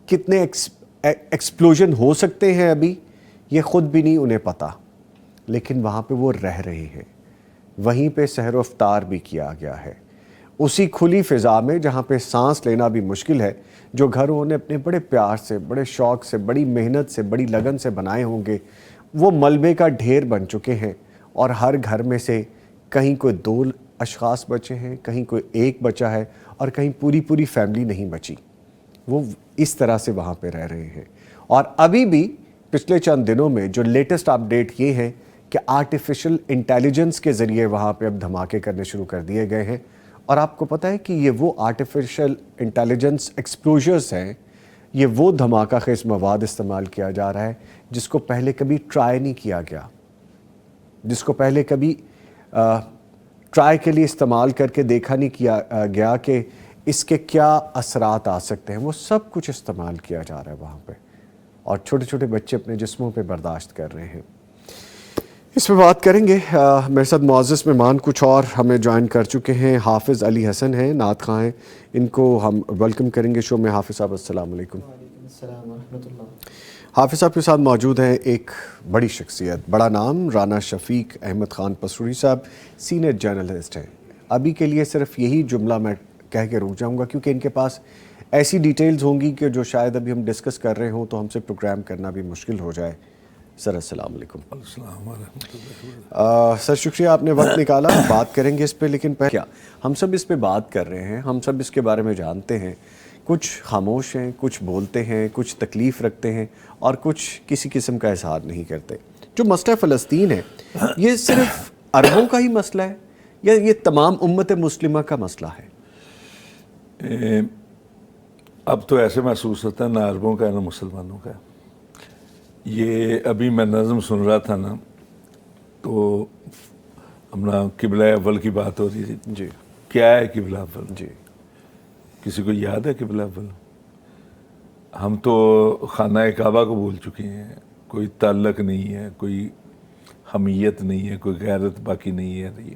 کتنے ایکسپلوژن ہو سکتے ہیں ابھی یہ خود بھی نہیں انہیں پتہ، لیکن وہاں پہ وہ رہ رہے ہیں، وہیں پہ سحر و افطار بھی کیا گیا ہے، اسی کھلی فضا میں جہاں پہ سانس لینا بھی مشکل ہے، جو گھر انہوں نے اپنے بڑے پیار سے، بڑے شوق سے، بڑی محنت سے، بڑی لگن سے بنائے ہوں گے، وہ ملبے کا ڈھیر بن چکے ہیں، اور ہر گھر میں سے کہیں کوئی 2 اشخاص بچے ہیں، کہیں کوئی 1 بچا ہے، اور کہیں پوری فیملی نہیں بچی۔ وہ اس طرح سے وہاں پہ رہ رہے ہیں، اور ابھی بھی پچھلے چند دنوں میں جو لیٹسٹ اپڈیٹ یہ ہے کہ آرٹیفیشل انٹیلیجنس کے ذریعے وہاں پہ اب دھماکے کرنے شروع کر دیے گئے ہیں، اور آپ کو پتہ ہے کہ یہ وہ آرٹیفیشل انٹیلیجنس ایکسپلوژرز ہیں، یہ وہ دھماکہ خیز مواد استعمال کیا جا رہا ہے جس کو پہلے کبھی ٹرائی نہیں کیا گیا، جس کو پہلے کبھی ٹرائی کے لیے استعمال کر کے دیکھا نہیں کیا گیا کہ اس کے کیا اثرات آ سکتے ہیں، وہ سب کچھ استعمال کیا جا رہا ہے وہاں پہ، اور چھوٹے چھوٹے بچے اپنے جسموں پہ برداشت کر رہے ہیں۔ اس پہ بات کریں گے، میرے ساتھ معزز مہمان کچھ اور ہمیں جوائن کر چکے ہیں۔ حافظ علی حسن ہیں، نعت خواں ہیں، ان کو ہم ویلکم کریں گے شو میں۔ حافظ صاحب السلام علیکم۔ السلام ورحمۃ اللہ۔ حافظ صاحب کے ساتھ موجود ہیں ایک بڑی شخصیت، بڑا نام، رانا شفیق احمد خان پسروری صاحب، سینئر جرنلسٹ ہیں۔ ابھی کے لیے صرف یہی جملہ میں کہہ کے رک جاؤں گا کیونکہ ان کے پاس ایسی ڈیٹیلز ہوں گی کہ جو شاید ابھی ہم ڈسکس کر رہے ہوں تو ہم سے پروگرام کرنا بھی مشکل ہو جائے۔ سر السلام علیکم۔ السلام ورحمۃ اللہ۔ سر شکریہ، آپ نے وقت نکالا، بات کریں گے اس پہ، لیکن پہلے کیا ہم سب اس پہ بات کر رہے ہیں، ہم سب اس کے بارے میں جانتے ہیں، کچھ خاموش ہیں، کچھ بولتے ہیں، کچھ تکلیف رکھتے ہیں، اور کچھ کسی قسم کا اظہار نہیں کرتے۔ جو مسئلہ فلسطین ہے، یہ صرف عربوں کا ہی مسئلہ ہے یا یہ تمام امت مسلمہ کا مسئلہ ہے؟ اب تو ایسے محسوس ہوتا ہے نہ عربوں کا نہ مسلمانوں کا۔ یہ ابھی میں نظم سن رہا تھا نا، تو اپنا قبلہ اول کی بات ہو رہی تھی۔ جی، کیا ہے قبلہ اول؟ جی، کسی کو یاد ہے قبلہ اول؟ ہم تو خانہ کعبہ کو بھول چکے ہیں، کوئی تعلق نہیں ہے، کوئی حمیت نہیں ہے، کوئی غیرت باقی نہیں ہے۔ یہ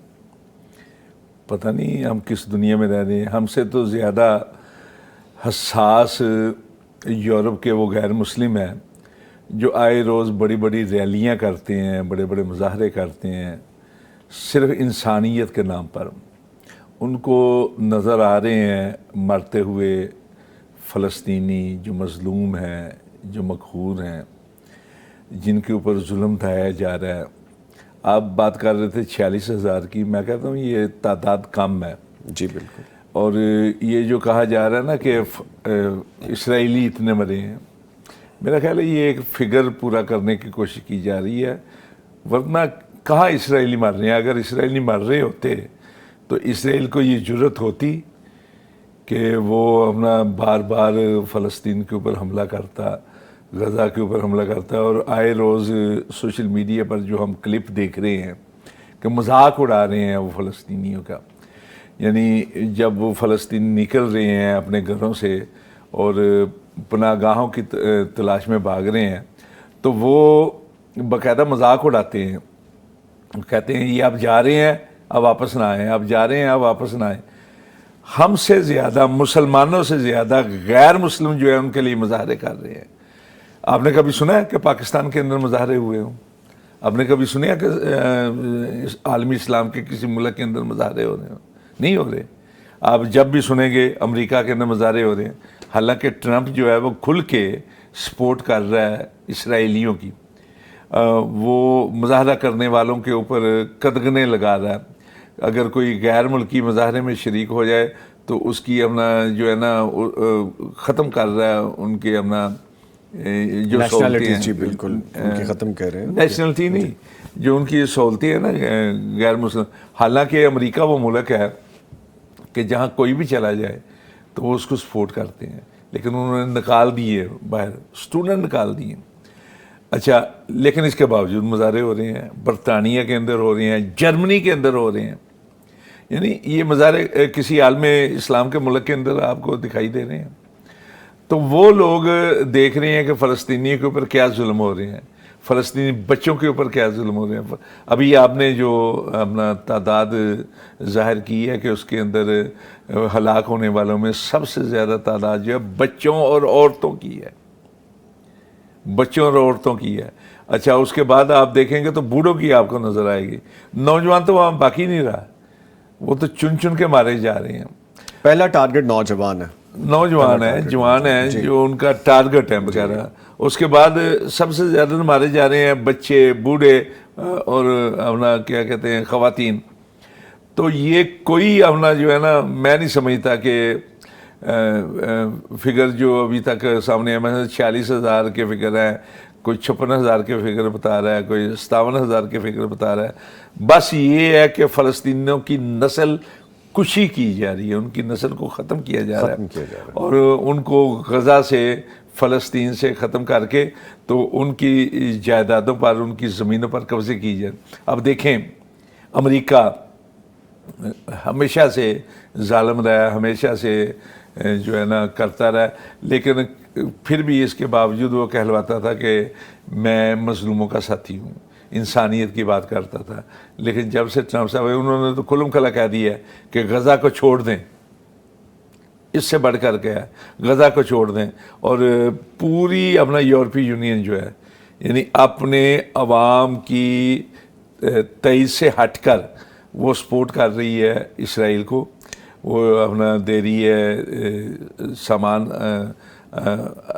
پتہ نہیں ہم کس دنیا میں رہ رہے ہیں۔ ہم سے تو زیادہ حساس یورپ کے وہ غیر مسلم ہیں جو آئے روز بڑی بڑی ریلیاں کرتے ہیں، بڑے بڑے مظاہرے کرتے ہیں صرف انسانیت کے نام پر۔ ان کو نظر آ رہے ہیں مرتے ہوئے فلسطینی جو مظلوم ہیں، جو مقہور ہیں، جن کے اوپر ظلم ڈھایا جا رہا ہے۔ آپ بات کر رہے تھے 46,000 کی، میں کہتا ہوں یہ تعداد کم ہے۔ جی بالکل۔ اور یہ جو کہا جا رہا ہے نا کہ اسرائیلی اتنے مرے ہیں، میرا خیال ہے یہ ایک فگر پورا کرنے کی کوشش کی جا رہی ہے، ورنہ کہاں اسرائیلی مر رہے ہیں؟ اگر اسرائیلی مر رہے ہوتے تو اسرائیل کو یہ جرت ہوتی کہ وہ اپنا بار بار فلسطین کے اوپر حملہ کرتا، غزہ کے اوپر حملہ کرتا، اور آئے روز سوشل میڈیا پر جو ہم کلپ دیکھ رہے ہیں کہ مذاق اڑا رہے ہیں وہ فلسطینیوں کا۔ یعنی جب وہ فلسطین نکل رہے ہیں اپنے گھروں سے اور پناہ گاہوں کی تلاش میں بھاگ رہے ہیں تو وہ باقاعدہ مذاق اڑاتے ہیں، کہتے ہیں یہ آپ جا رہے ہیں اب واپس نہ آئیں، آپ جا رہے ہیں اب واپس نہ آئیں۔ ہم سے زیادہ، مسلمانوں سے زیادہ غیر مسلم جو ہے ان کے لیے مظاہرے کر رہے ہیں۔ آپ نے کبھی سنا ہے کہ پاکستان کے اندر مظاہرے ہوئے ہوں؟ آپ نے کبھی سنا ہے کہ عالمی اسلام کے کسی ملک کے اندر مظاہرے ہو رہے ہوں؟ نہیں ہو رہے۔ آپ جب بھی سنیں گے امریکہ کے اندر مظاہرے ہو رہے ہیں، حالانکہ ٹرمپ جو ہے وہ کھل کے سپورٹ کر رہا ہے اسرائیلیوں کی، وہ مظاہرہ کرنے والوں کے اوپر قدغنیں لگا رہا ہے، اگر کوئی غیر ملکی مظاہرے میں شریک ہو جائے تو اس کی اپنا جو ہے نا ختم کر رہا ہے ان کے اپنا جو نیشنلٹی، جی بالکل ان کی ختم کر رہے ہیں. نیشنلٹی نہیں، جو ان کی سہولتیں ہیں نا غیر مسلم. حالانکہ امریکہ وہ ملک ہے کہ جہاں کوئی بھی چلا جائے تو وہ اس کو سپورٹ کرتے ہیں، لیکن انہوں نے نکال دیے باہر، اسٹوڈنٹ نکال دیے. اچھا، لیکن اس کے باوجود مظاہرے ہو رہے ہیں، برطانیہ کے اندر ہو رہے ہیں، جرمنی کے اندر ہو رہے ہیں. یعنی یہ مظاہرے کسی عالم اسلام کے ملک کے اندر آپ کو دکھائی دے رہے ہیں. تو وہ لوگ دیکھ رہے ہیں کہ فلسطینیوں کے اوپر کیا ظلم ہو رہے ہیں، فلسطینی بچوں کے اوپر کیا ظلم ہو رہے ہیں. ابھی آپ نے جو اپنا تعداد ظاہر کی ہے کہ اس کے اندر ہلاک ہونے والوں میں سب سے زیادہ تعداد جو ہے بچوں اور عورتوں کی ہے، بچوں اور عورتوں کی ہے. اچھا، اس کے بعد آپ دیکھیں گے تو بوڑھوں کی آپ کو نظر آئے گی. نوجوان تو وہاں باقی نہیں رہا، وہ تو چن چن کے مارے جا رہے ہیں. پہلا ٹارگٹ نوجوان ہے، نوجوان ہے، جوان ہے، جو ان کا ٹارگٹ ہے وغیرہ. اس کے بعد سب سے زیادہ مارے جا رہے ہیں بچے، بوڑھے اور اپنا کیا کہتے ہیں خواتین. تو یہ کوئی اپنا جو ہے نا، میں نہیں سمجھتا کہ فگر جو ابھی تک سامنے ہے، مثلا 46,000 کے فگر ہیں، کوئی 56,000 کے فگر بتا رہا ہے، کوئی 57,000 کے فگر بتا رہا ہے. بس یہ ہے کہ فلسطینیوں کی نسل کشی کی جا رہی ہے، ان کی نسل کو ختم کیا جا رہا ہے، اور ان کو غزہ سے، فلسطین سے ختم کر کے تو ان کی جائیدادوں پر، ان کی زمینوں پر قبضے کی جائے. اب دیکھیں، امریکہ ہمیشہ سے ظالم رہا ہے، ہمیشہ سے جو ہے نا کرتا رہا ہے، لیکن پھر بھی اس کے باوجود وہ کہلواتا تھا کہ میں مظلوموں کا ساتھی ہوں، انسانیت کی بات کرتا تھا. لیکن جب سے ٹرمپ صاحب ہوئے، انہوں نے تو کھلم کھلا کہہ دیا ہے کہ غزہ کو چھوڑ دیں. اس سے بڑھ کر کے غزہ کو چھوڑ دیں. اور پوری اپنا یورپی یونین جو ہے، یعنی اپنے عوام کی تئید سے ہٹ کر وہ سپورٹ کر رہی ہے اسرائیل کو. وہ اپنا دے رہی ہے سامان،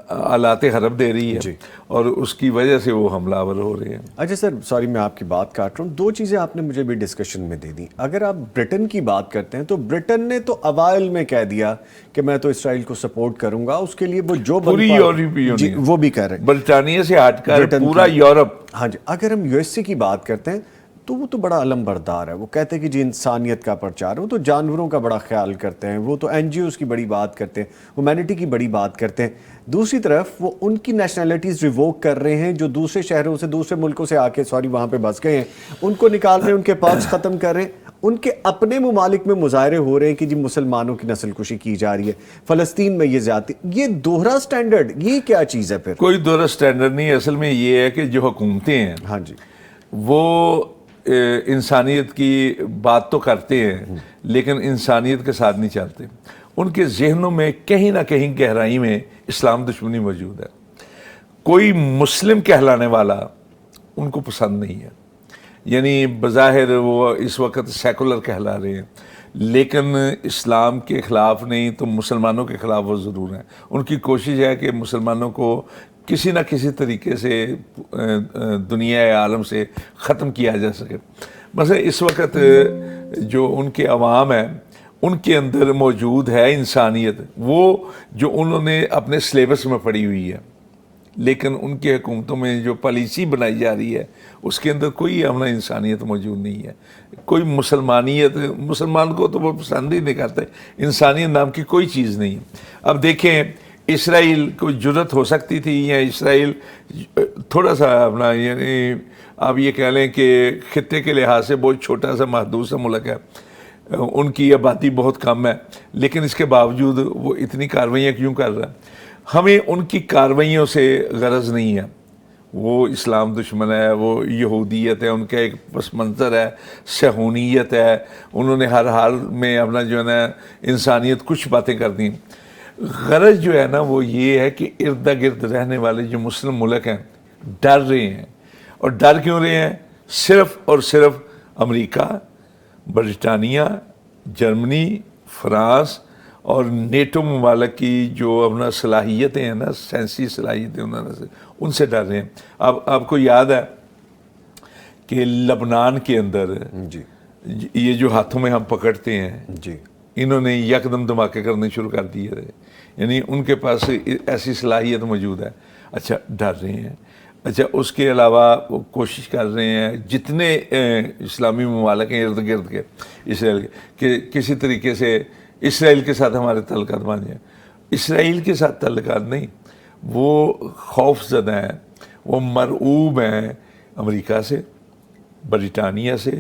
آلات حرب دے رہی ہے، اور اس کی وجہ سے وہ حملہ آور ہو رہے ہیں. اچھا سر، سوری میں آپ کی بات کاٹ رہا ہوں. دو چیزیں آپ نے مجھے بھی ڈسکشن میں دے دی. اگر آپ برٹن کی بات کرتے ہیں تو برٹن نے تو اوائل میں کہہ دیا کہ میں تو اسرائیل کو سپورٹ کروں گا، اس کے لیے وہ جو پوری یورپی یونین وہ بھی کہہ رہے ہیں، برطانیہ سے ہٹ کر پورا یورپ. ہاں جی. اگر ہم یو ایس اے کی بات کرتے ہیں تو وہ تو بڑا علم بردار ہے، وہ کہتے ہیں کہ جی انسانیت کا پرچار، وہ تو جانوروں کا بڑا خیال کرتے ہیں، وہ تو این جی اوز کی بڑی بات کرتے ہیں، ہیومینٹی کی بڑی بات کرتے ہیں. دوسری طرف وہ ان کی نیشنلٹیز ریووک کر رہے ہیں جو دوسرے شہروں سے، دوسرے ملکوں سے آ کے وہاں پہ بس گئے ہیں، ان کو نکال رہے ہیں، ان کے پاس ختم کر رہے ہیں. ان کے اپنے ممالک میں مظاہرے ہو رہے ہیں کہ جی مسلمانوں کی نسل کشی کی جا رہی ہے، فلسطین میں یہ زیادتی. یہ دوہرا سٹینڈرڈ، یہ کیا چیز ہے پھر؟ کوئی دوہرا سٹینڈرڈ نہیں. اصل میں یہ ہے کہ جو حکومتیں ہیں، ہاں جی، وہ انسانیت کی بات تو کرتے ہیں لیکن انسانیت کے ساتھ نہیں چلتے. ان کے ذہنوں میں کہیں نہ کہیں گہرائی میں اسلام دشمنی موجود ہے. کوئی مسلم کہلانے والا ان کو پسند نہیں ہے. یعنی بظاہر وہ اس وقت سیکولر کہلا رہے ہیں، لیکن اسلام کے خلاف نہیں تو مسلمانوں کے خلاف وہ ضرور ہیں. ان کی کوشش ہے کہ مسلمانوں کو کسی نہ کسی طریقے سے دنیا عالم سے ختم کیا جا سکے. مثلا اس وقت جو ان کے عوام ہیں، ان کے اندر موجود ہے انسانیت، وہ جو انہوں نے اپنے سلیبس میں پڑھی ہوئی ہے، لیکن ان کی حکومتوں میں جو پالیسی بنائی جا رہی ہے اس کے اندر کوئی اپنا انسانیت موجود نہیں ہے. کوئی مسلمان کو تو وہ پسند ہی نہیں کرتے. انسانیت نام کی کوئی چیز نہیں ہے. اب دیکھیں، اسرائیل کو جرت ہو سکتی تھی، یا اسرائیل تھوڑا سا اپنا، یعنی آپ یہ کہہ لیں کہ خطے کے لحاظ سے بہت چھوٹا سا محدود سا ملک ہے، ان کی آبادی بہت کم ہے، لیکن اس کے باوجود وہ اتنی کارروائیاں کیوں کر رہا ہے؟ ہمیں ان کی کارروائیوں سے غرض نہیں ہے. وہ اسلام دشمن ہے، وہ یہودیت ہے، ان کا ایک پس منظر ہے، صہیونیت ہے. انہوں نے ہر حال میں اپنا جو ہے نا انسانیت کچھ باتیں کر دیں. غرض جو ہے نا وہ یہ ہے کہ ارد گرد رہنے والے جو مسلم ملک ہیں ڈر رہے ہیں. اور ڈر کیوں رہے ہیں؟ صرف اور صرف امریکہ، برطانیہ، جرمنی، فرانس اور نیٹو ممالک کی جو اپنا صلاحیتیں ہیں نا، سائنسی صلاحیتیں ان سے ڈر رہے ہیں. اب آپ کو یاد ہے کہ لبنان کے اندر جی یہ جو ہاتھوں میں ہم پکڑتے ہیں جی انہوں نے یکدم دھماکے کرنے شروع کر دیے تھے، یعنی ان کے پاس ایسی صلاحیت موجود ہے. اچھا ڈر رہے ہیں. اچھا اس کے علاوہ وہ کوشش کر رہے ہیں جتنے اسلامی ممالک ہیں ارد گرد کے اسرائیل کے، کہ کسی طریقے سے اسرائیل کے ساتھ ہمارے تعلقات بن جائیں. اسرائیل کے ساتھ تعلقات نہیں، وہ خوف زدہ ہیں، وہ مرعوب ہیں امریکہ سے، برطانیہ سے،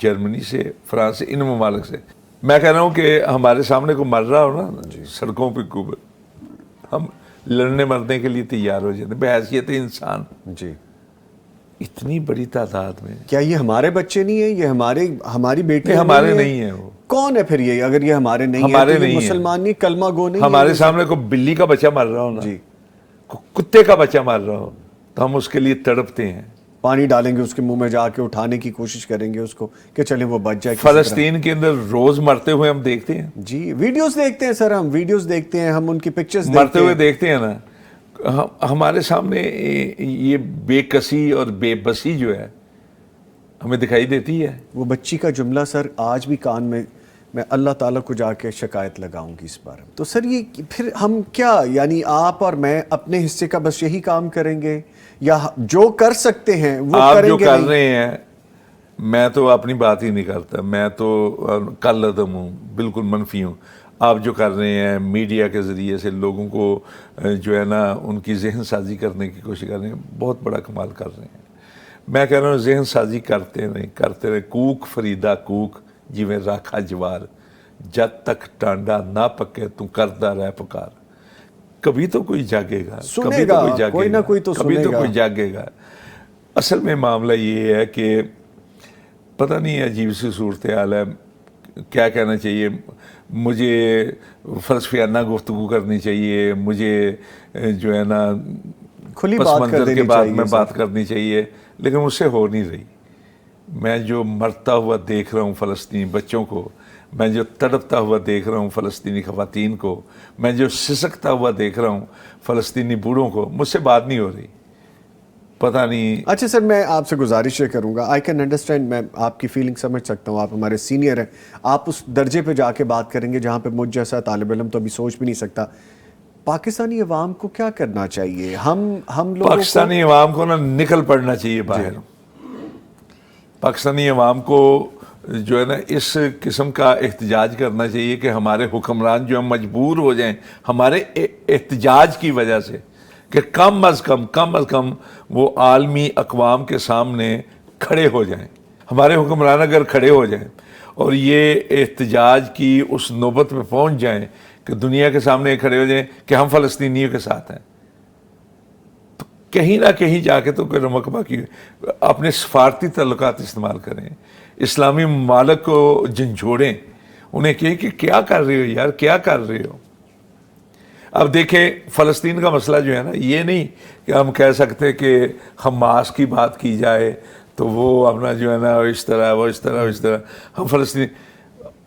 جرمنی سے، فرانس سے، ان ممالک سے. میں کہہ رہا ہوں کہ ہمارے سامنے کوئی مر رہا ہو نا سڑکوں پہ ہم لڑنے مرنے کے لیے تیار ہو جاتے بحیثیت انسان. جی اتنی بڑی تعداد میں. کیا یہ ہمارے بچے نہیں ہیں؟ یہ ہماری بیٹے ہمارے نہیں ہیں. وہ کون ہے پھر یہ؟ اگر یہ ہمارے نہیں ہمارے ہیں تو یہ نہیں ہیں. مسلمان نہیں، کلمہ گو نہیں. ہمارے سامنے کوئی بلی کا بچہ مر رہا ہو نا، جی کتے کا بچہ مر رہا ہو، تو ہم اس کے لیے تڑپتے ہیں. پانی ڈالیں گے اس کے منہ میں جا کے، اٹھانے کی کوشش کریں گے اس کو کہ چلیں وہ بچ جائے. فلسطین کے اندر روز مرتے ہوئے ہم دیکھتے ہیں. جی ویڈیوز دیکھتے ہیں سر، ہم ویڈیوز دیکھتے ہیں، ہم ان کی پکچرز مرتے ہوئے دیکھتے ہیں نا. ہمارے سامنے یہ بے کسی اور بے بسی جو ہے ہمیں دکھائی دیتی ہے. وہ بچی کا جملہ سر آج بھی کان میں اللہ تعالیٰ کو جا کے شکایت لگاؤں گی اس بارے میں. تو سر یہ پھر ہم کیا، یعنی آپ اور میں اپنے حصے کا بس یہی کام کریں گے، یا جو کر سکتے ہیں وہ آپ کریں جو گے؟ کر نہیں رہے ہیں، میں تو اپنی بات ہی نہیں کرتا، میں تو کل عدم ہوں، بالکل منفی ہوں. آپ جو کر رہے ہیں میڈیا کے ذریعے سے لوگوں کو جو ہے نا ان کی ذہن سازی کرنے کی کوشش کر رہے ہیں، بہت بڑا کمال کر رہے ہیں. میں کہہ رہا ہوں ذہن سازی کرتے رہے. کوک فریدا کوک جویں راکھا جوار، جب تک ٹانڈا نہ پکے تو کردہ رہ پکار. کبھی تو کوئی جاگے گا، سنے گا، کوئی نہ کوئی تو کبھی سنے تو گا. کوئی جاگے گا. اصل میں معاملہ یہ ہے کہ پتہ نہیں عجیب سی صورتحال ہے. کیا کہنا چاہیے؟ مجھے فلسفیانہ گفتگو کرنی چاہیے، مجھے جو ہے نا کھلی پس بات کر منظر کے دینی بعد چاہیے میں سر. بات کرنی چاہیے، لیکن مجھ سے ہو نہیں رہی. میں جو مرتا ہوا دیکھ رہا ہوں فلسطینی بچوں کو، میں جو تڑپتا ہوا دیکھ رہا ہوں فلسطینی خواتین کو، میں جو سسکتا ہوا دیکھ رہا ہوں فلسطینی بوڑھوں کو، مجھ سے بات نہیں ہو رہی. پتہ نہیں. اچھا سر، میں آپ سے گزارش یہ کروں گا، آئی کین انڈرسٹینڈ، میں آپ کی فیلنگ سمجھ سکتا ہوں، آپ ہمارے سینئر ہیں، آپ اس درجے پہ جا کے بات کریں گے جہاں پہ مجھ جیسا طالب علم تو ابھی سوچ بھی نہیں سکتا. پاکستانی عوام کو کیا کرنا چاہیے؟ ہم لوگوں کو پاکستانی عوام کو نا نکل پڑنا چاہیے باہر. پاکستانی عوام کو جو ہے نا اس قسم کا احتجاج کرنا چاہیے کہ ہمارے حکمران جو ہیں مجبور ہو جائیں ہمارے احتجاج کی وجہ سے، کہ کم از کم وہ عالمی اقوام کے سامنے کھڑے ہو جائیں. ہمارے حکمران اگر کھڑے ہو جائیں اور یہ احتجاج کی اس نوبت پہ پہنچ جائیں کہ دنیا کے سامنے کھڑے ہو جائیں کہ ہم فلسطینیوں کے ساتھ ہیں، تو کہیں نہ کہیں جا کے تو کوئی رمقبہ کی اپنے سفارتی تعلقات استعمال کریں، اسلامی ممالک کو جھنجھوڑیں، انہیں کہیں کہ کیا کر رہے ہو یار، کیا کر رہے ہو. اب دیکھیں فلسطین کا مسئلہ جو ہے نا، یہ نہیں کہ ہم کہہ سکتے کہ حماس کی بات کی جائے تو وہ اپنا جو ہے نا اس طرح ہم فلسطین.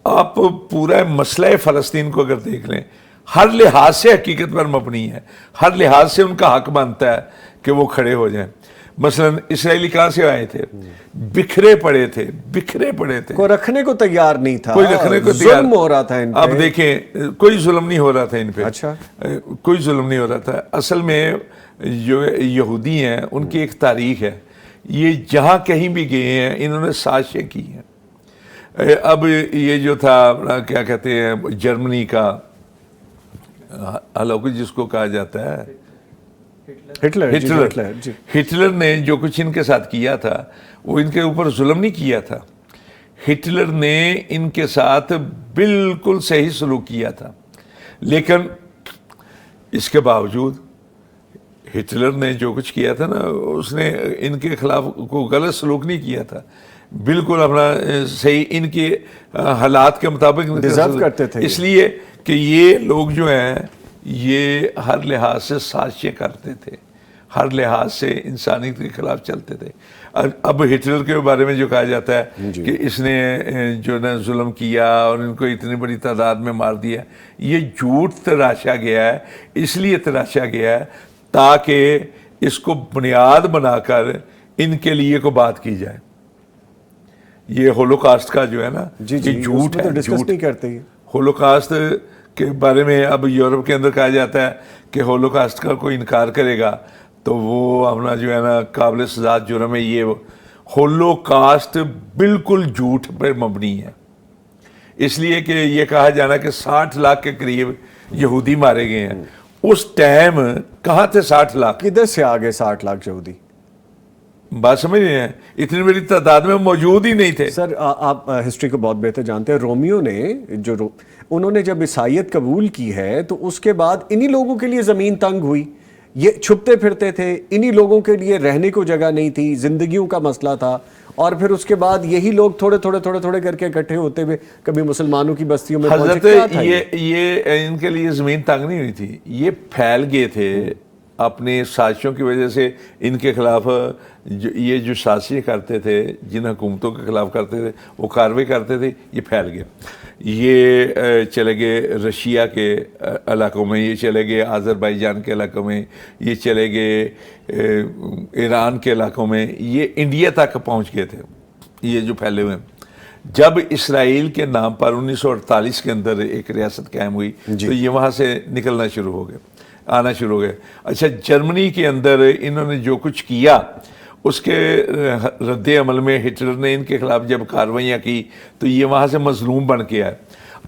آپ پورا مسئلہ فلسطین کو اگر دیکھ لیں، ہر لحاظ سے حقیقت پر مبنی ہے، ہر لحاظ سے ان کا حق بنتا ہے کہ وہ کھڑے ہو جائیں. مثلا اسرائیلی کہاں سے آئے تھے؟ بکھرے پڑے تھے. کوئی رکھنے کو تیار نہیں تھا، کوئی رکھنے کو تیار. ظلم ہو رہا تھا ان پہ. اب دیکھیں کوئی ظلم نہیں ہو رہا تھا ان پہ. اچھا کوئی ظلم نہیں ہو رہا تھا. اصل میں جو یہودی ہیں ان کی ایک تاریخ ہے، یہ جہاں کہیں بھی گئے ہیں انہوں نے سازشیں کی ہیں. اب یہ جو تھا کیا کہتے ہیں جرمنی کا ہلاکو جس کو کہا جاتا ہے ہٹلر نے جو کچھ ان کے ساتھ کیا تھا وہ ان کے اوپر ظلم نہیں کیا تھا. ہٹلر نے ان کے ساتھ بالکل صحیح سلوک کیا تھا، لیکن اس کے باوجود ہٹلر نے جو کچھ کیا تھا نا، اس نے ان کے خلاف کوئی غلط سلوک نہیں کیا تھا، بالکل اپنا صحیح ان کے حالات کے مطابق ڈیزرو کرتے تھے. اس لیے کہ یہ لوگ جو ہیں یہ ہر لحاظ سے سازشیں کرتے تھے، ہر لحاظ سے انسانیت کے خلاف چلتے تھے. اب ہٹلر کے بارے میں جو کہا جاتا ہے کہ اس نے جو نا ظلم کیا اور ان کو اتنی بڑی تعداد میں مار دیا، یہ جھوٹ تراشا گیا ہے. اس لیے تراشا گیا ہے تاکہ اس کو بنیاد بنا کر ان کے لیے کو بات کی جائے. یہ ہولوکاسٹ کا جو ہے نا جی یہ جھوٹ ہے. ڈسکس نہیں کرتے یہ. ہولوکاسٹ کے بارے میں اب یورپ کے اندر کہا جاتا ہے کہ ہولوکاسٹ کا کوئی انکار کرے گا تو وہ اپنا جو ہے نا قابل سزا جرم ہے. یہ ہولوکاسٹ بالکل جھوٹ پر مبنی ہے, اس لیے کہ یہ کہا جانا کہ 60 لاکھ کے قریب یہودی مارے گئے ہیں. اس ٹائم کہاں تھے 60 لاکھ؟ کدھر سے آگے 60 لاکھ یہودی؟ بات سمجھ رہے ہیں, اتنی بڑی تعداد میں موجود ہی نہیں تھے. سر آپ ہسٹری کو بہت بہتر جانتے ہیں. رومیو نے انہوں نے جب عیسائیت قبول کی ہے تو اس کے بعد انہی لوگوں کے لیے زمین تنگ ہوئی, یہ چھپتے پھرتے تھے, انہی لوگوں کے لیے رہنے کو جگہ نہیں تھی, زندگیوں کا مسئلہ تھا, اور پھر اس کے بعد یہی لوگ تھوڑے تھوڑے کر کے اکٹھے ہوتے ہوئے کبھی مسلمانوں کی بستیوں میں پہنچے. حضرت یہ ان کے لیے زمین تنگ نہیں ہوئی تھی, یہ پھیل گئے تھے اپنے سازشوں کی وجہ سے. ان کے خلاف یہ جو سازشیں کرتے تھے, جن حکومتوں کے خلاف کرتے تھے, وہ کارروائی کرتے تھے, یہ پھیل گئے. یہ چلے گئے رشیا کے علاقوں میں, یہ چلے گئے آذربائیجان کے علاقوں میں, یہ چلے گئے ایران کے علاقوں میں, یہ انڈیا تک پہنچ گئے تھے یہ جو پھیلے ہوئے. جب اسرائیل کے نام پر 1948 کے اندر ایک ریاست قائم ہوئی تو یہ وہاں سے نکلنا شروع ہو گئے, آنا شروع ہو گئے. اچھا, جرمنی کے اندر انہوں نے جو کچھ کیا اس کے رد عمل میں ہٹلر نے ان کے خلاف جب کارروائیاں کی تو یہ وہاں سے مظلوم بن کے آئے.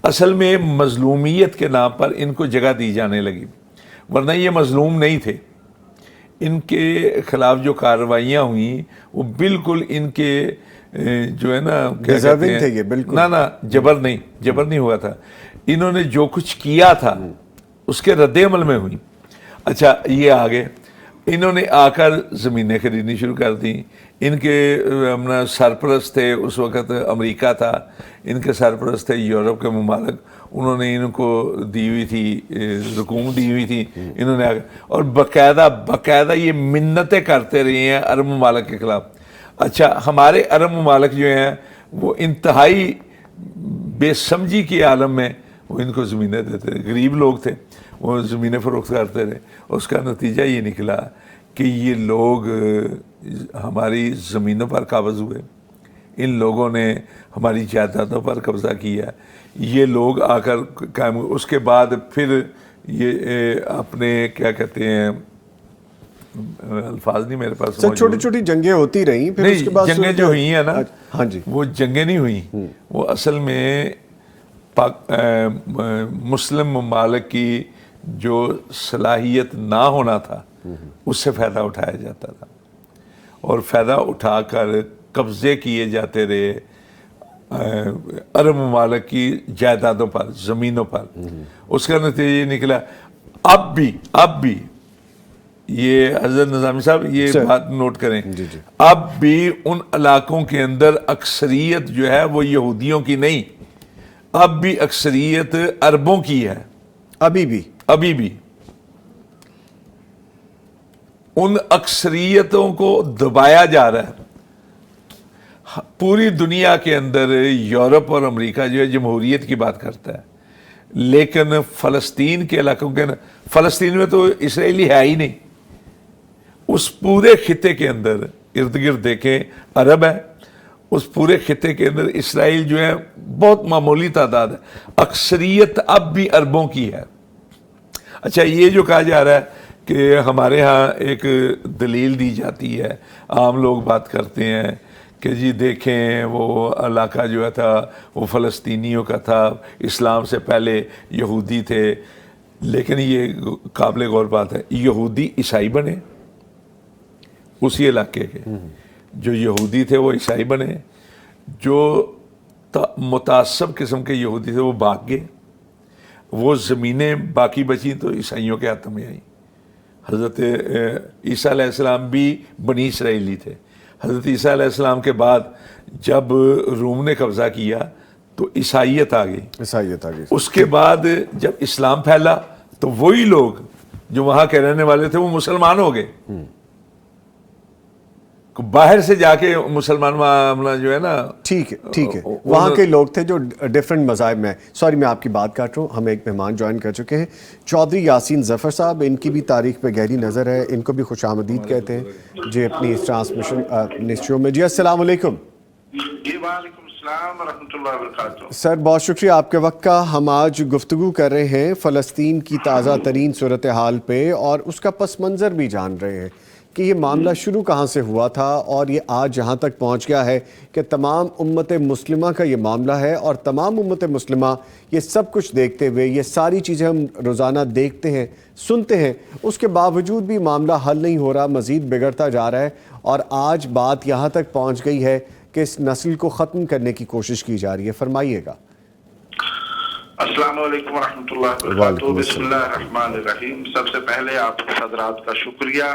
اصل میں مظلومیت کے نام پر ان کو جگہ دی جانے لگی, ورنہ یہ مظلوم نہیں تھے. ان کے خلاف جو کارروائیاں ہوئیں وہ بالکل ان کے جو ہے نا ڈیزرونگ تھے یہ بالکل. نا جبر نہیں ہوا تھا. انہوں نے جو کچھ کیا تھا اس کے رد عمل میں ہوئی. اچھا, یہ آگے انہوں نے آ کر زمینیں خریدنی شروع کر دیں. ان کے اپنا سرپرست تھے اس وقت امریکہ تھا, ان کے سرپرست تھے یورپ کے ممالک, انہوں نے ان کو دی ہوئی تھی رقوم دی ہوئی تھی. انہوں نے اور باقاعدہ یہ منتیں کرتے رہے ہیں عرب ممالک کے خلاف. اچھا, ہمارے عرب ممالک جو ہیں وہ انتہائی بے سمجھی کے عالم میں وہ ان کو زمینیں دیتے تھے. غریب لوگ تھے, وہ زمینیں فروخت کرتے رہے. اس کا نتیجہ یہ نکلا کہ یہ لوگ ہماری زمینوں پر قابض ہوئے, ان لوگوں نے ہماری جائیدادوں پر قبضہ کیا. یہ لوگ آ کر قائم ہوئے. اس کے بعد پھر یہ اپنے کیا کہتے ہیں, الفاظ نہیں میرے پاس, چھوٹی چھوٹی جنگیں ہوتی رہیں. پھر اس کے بعد جنگیں جو ہوئی ہیں نا, ہاں جی, وہ جنگیں نہیں ہوئیں, وہ اصل میں مسلم ممالک کی جو صلاحیت نہ ہونا تھا اس سے فائدہ اٹھایا جاتا تھا, اور فائدہ اٹھا کر قبضے کیے جاتے رہے عرب ممالک کی جائیدادوں پر, زمینوں پر. اس کا نتیجہ یہ نکلا اب بھی یہ حضرت نظامی صاحب یہ بات نوٹ کریں, اب بھی ان علاقوں کے اندر اکثریت جو ہے وہ یہودیوں کی نہیں, اب بھی اکثریت عربوں کی ہے. ابھی بھی ان اکثریتوں کو دبایا جا رہا ہے. پوری دنیا کے اندر یورپ اور امریکہ جو ہے جمہوریت کی بات کرتا ہے, لیکن فلسطین کے علاقوں کے فلسطین میں تو اسرائیلی ہے ہی نہیں. اس پورے خطے کے اندر ارد گرد دیکھیں عرب ہے, اس پورے خطے کے اندر اسرائیل جو ہے بہت معمولی تعداد ہے, اکثریت اب بھی عربوں کی ہے. اچھا, یہ جو کہا جا رہا ہے کہ ہمارے ہاں ایک دلیل دی جاتی ہے, عام لوگ بات کرتے ہیں کہ جی دیکھیں وہ علاقہ جو تھا وہ فلسطینیوں کا تھا, اسلام سے پہلے یہودی تھے. لیکن یہ قابل غور بات ہے, یہودی عیسائی بنے, اسی علاقے کے جو یہودی تھے وہ عیسائی بنے, جو متعصب قسم کے یہودی تھے وہ بھاگ گئے. وہ زمینیں باقی بچیں تو عیسائیوں کے ہاتھ میں آئیں. حضرت عیسیٰ علیہ السلام بھی بنی اسرائیلی تھے. حضرت عیسیٰ علیہ السلام کے بعد جب روم نے قبضہ کیا تو عیسائیت آ گئی. اس کے بعد جب اسلام پھیلا تو وہی لوگ جو وہاں کے رہنے والے تھے وہ مسلمان ہو گئے. باہر سے جا کے مسلمان جو ہے نا, ٹھیک ہے, وہاں کے لوگ تھے جو ڈیفرنٹ مذاہب میں. سوری میں آپ کی بات کاٹ رہا ہوں, ہمیں ایک مہمان جوائن کر چکے ہیں, چودھری یاسین ظفر صاحب. ان کی بھی تاریخ پہ گہری نظر ہے, ان کو بھی خوش آمدید کہتے ہیں جی اپنی اس ٹرانسمیشن شو میں. جی السلام علیکم. جی وعلیکم السلام ورحمۃ اللہ وبرکاتہ۔ سر بہت شکریہ آپ کے وقت کا۔ ہم آج گفتگو کر رہے ہیں فلسطین کی تازہ ترین صورتحال پہ اور اس کا پس منظر بھی جان رہے ہیں کہ یہ معاملہ شروع کہاں سے ہوا تھا اور یہ آج جہاں تک پہنچ گیا ہے کہ تمام امت مسلمہ کا یہ معاملہ ہے، اور تمام امت مسلمہ یہ سب کچھ دیکھتے ہوئے، یہ ساری چیزیں ہم روزانہ دیکھتے ہیں، سنتے ہیں، اس کے باوجود بھی معاملہ حل نہیں ہو رہا، مزید بگڑتا جا رہا ہے، اور آج بات یہاں تک پہنچ گئی ہے کہ اس نسل کو ختم کرنے کی کوشش کی جا رہی ہے۔ فرمائیے گا۔ السلام علیکم ورحمۃ اللہ وبرکاتہ۔ بسم اللہ الرحمن الرحیم۔ سب سے پہلے آپ حضرات کا شکریہ۔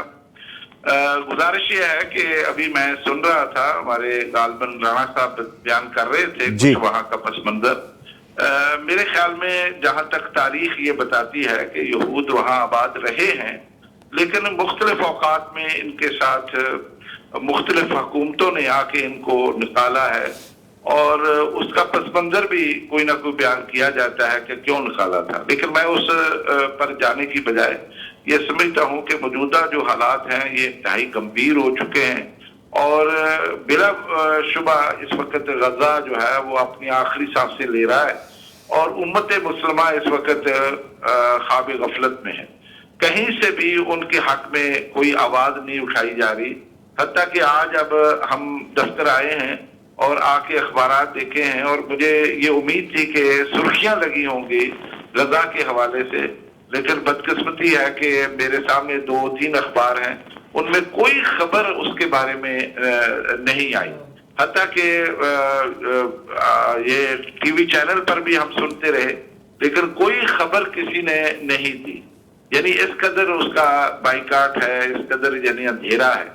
گزارش یہ ہے کہ ابھی میں سن رہا تھا، ہمارے غالباً رانا صاحب بیان کر رہے تھے کچھ وہاں کا پس منظر۔ میرے خیال میں جہاں تک تاریخ یہ بتاتی ہے کہ یہود وہاں آباد رہے ہیں، لیکن مختلف اوقات میں ان کے ساتھ مختلف حکومتوں نے آ کے ان کو نکالا ہے، اور اس کا پس منظر بھی کوئی نہ کوئی بیان کیا جاتا ہے کہ کیوں نکالا تھا، لیکن میں اس پر جانے کی بجائے یہ سمجھتا ہوں کہ موجودہ جو حالات ہیں یہ انتہائی گمبھیر ہو چکے ہیں، اور بلا شبہ اس وقت غزہ جو ہے وہ اپنی آخری سانسیں لے رہا ہے، اور امت مسلمہ اس وقت خواب غفلت میں ہے۔ کہیں سے بھی ان کے حق میں کوئی آواز نہیں اٹھائی جا رہی، حتیٰ کہ آج اب ہم دفتر آئے ہیں اور آ کے اخبارات دیکھے ہیں، اور مجھے یہ امید تھی کہ سرخیاں لگی ہوں گی غزہ کے حوالے سے، لیکن بدقسمتی ہے کہ میرے سامنے 2-3 اخبار ہیں، ان میں کوئی خبر اس کے بارے میں نہیں آئی، حتیٰ کہ یہ ٹی وی چینل پر بھی ہم سنتے رہے، لیکن کوئی خبر کسی نے نہیں دی۔ یعنی اس قدر اس کا بائیکاٹ ہے، اس قدر یعنی اندھیرا ہے۔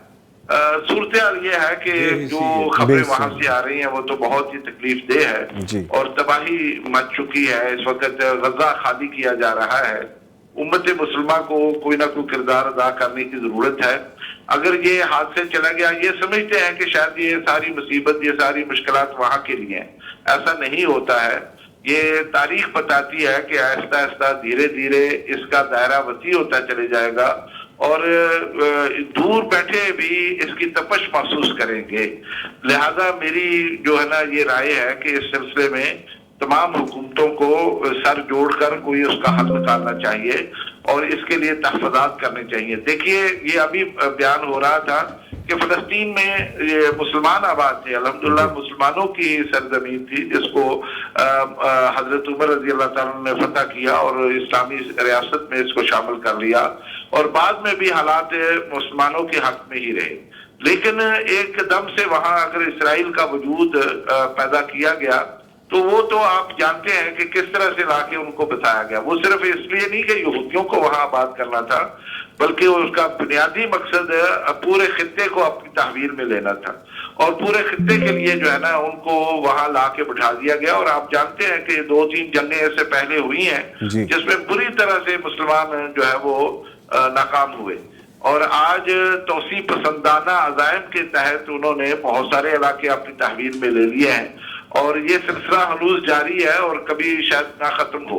صورتحال یہ ہے کہ جو خبریں وہاں سے آ رہی ہیں وہ تو بہت ہی تکلیف دہ ہے، اور تباہی مچ چکی ہے۔ اس وقت غزہ خالی کیا جا رہا ہے، امت مسلمہ کو کوئی نہ کوئی کردار ادا کرنے کی ضرورت ہے۔ اگر یہ ہاتھ سے چلا گیا، یہ سمجھتے ہیں کہ شاید یہ ساری مصیبت، یہ ساری مشکلات وہاں کے لیے ہیں، ایسا نہیں ہوتا ہے۔ یہ تاریخ بتاتی ہے کہ آہستہ آہستہ دھیرے دھیرے اس کا دائرہ وسیع ہوتا چلے جائے گا، اور دور بیٹھے بھی اس کی تپش محسوس کریں گے۔ لہذا میری جو ہے نا یہ رائے ہے کہ اس سلسلے میں تمام حکومتوں کو سر جوڑ کر کوئی اس کا حل نکالنا چاہیے، اور اس کے لیے تحفظات کرنے چاہیے۔ دیکھیے یہ ابھی بیان ہو رہا تھا کہ فلسطین میں یہ مسلمان آباد تھے، الحمدللہ مسلمانوں کی سرزمین تھی، جس کو حضرت عمر رضی اللہ تعالیٰ نے فتح کیا اور اسلامی ریاست میں اس کو شامل کر لیا، اور بعد میں بھی حالات مسلمانوں کے حق میں ہی رہے، لیکن ایک دم سے وہاں اگر اسرائیل کا وجود پیدا کیا گیا تو وہ تو آپ جانتے ہیں کہ کس طرح سے لا کے ان کو بتایا گیا۔ وہ صرف اس لیے نہیں کہ یہودیوں کو وہاں آباد کرنا تھا، بلکہ اس کا بنیادی مقصد پورے خطے کو اپنی تحویل میں لینا تھا، اور پورے خطے کے لیے جو ہے نا ان کو وہاں لا کے بٹھا دیا گیا۔ اور آپ جانتے ہیں کہ 2-3 جنگیں اس سے پہلے ہوئی ہیں جس میں بری طرح سے مسلمان جو ہے وہ ناکام ہوئے، اور آج توسیع پسندانہ عزائم کے تحت انہوں نے بہت سارے علاقے اپنی تحویل میں لے لیے ہیں، اور یہ سلسلہ ہنوز جاری ہے اور کبھی شاید نہ ختم ہو۔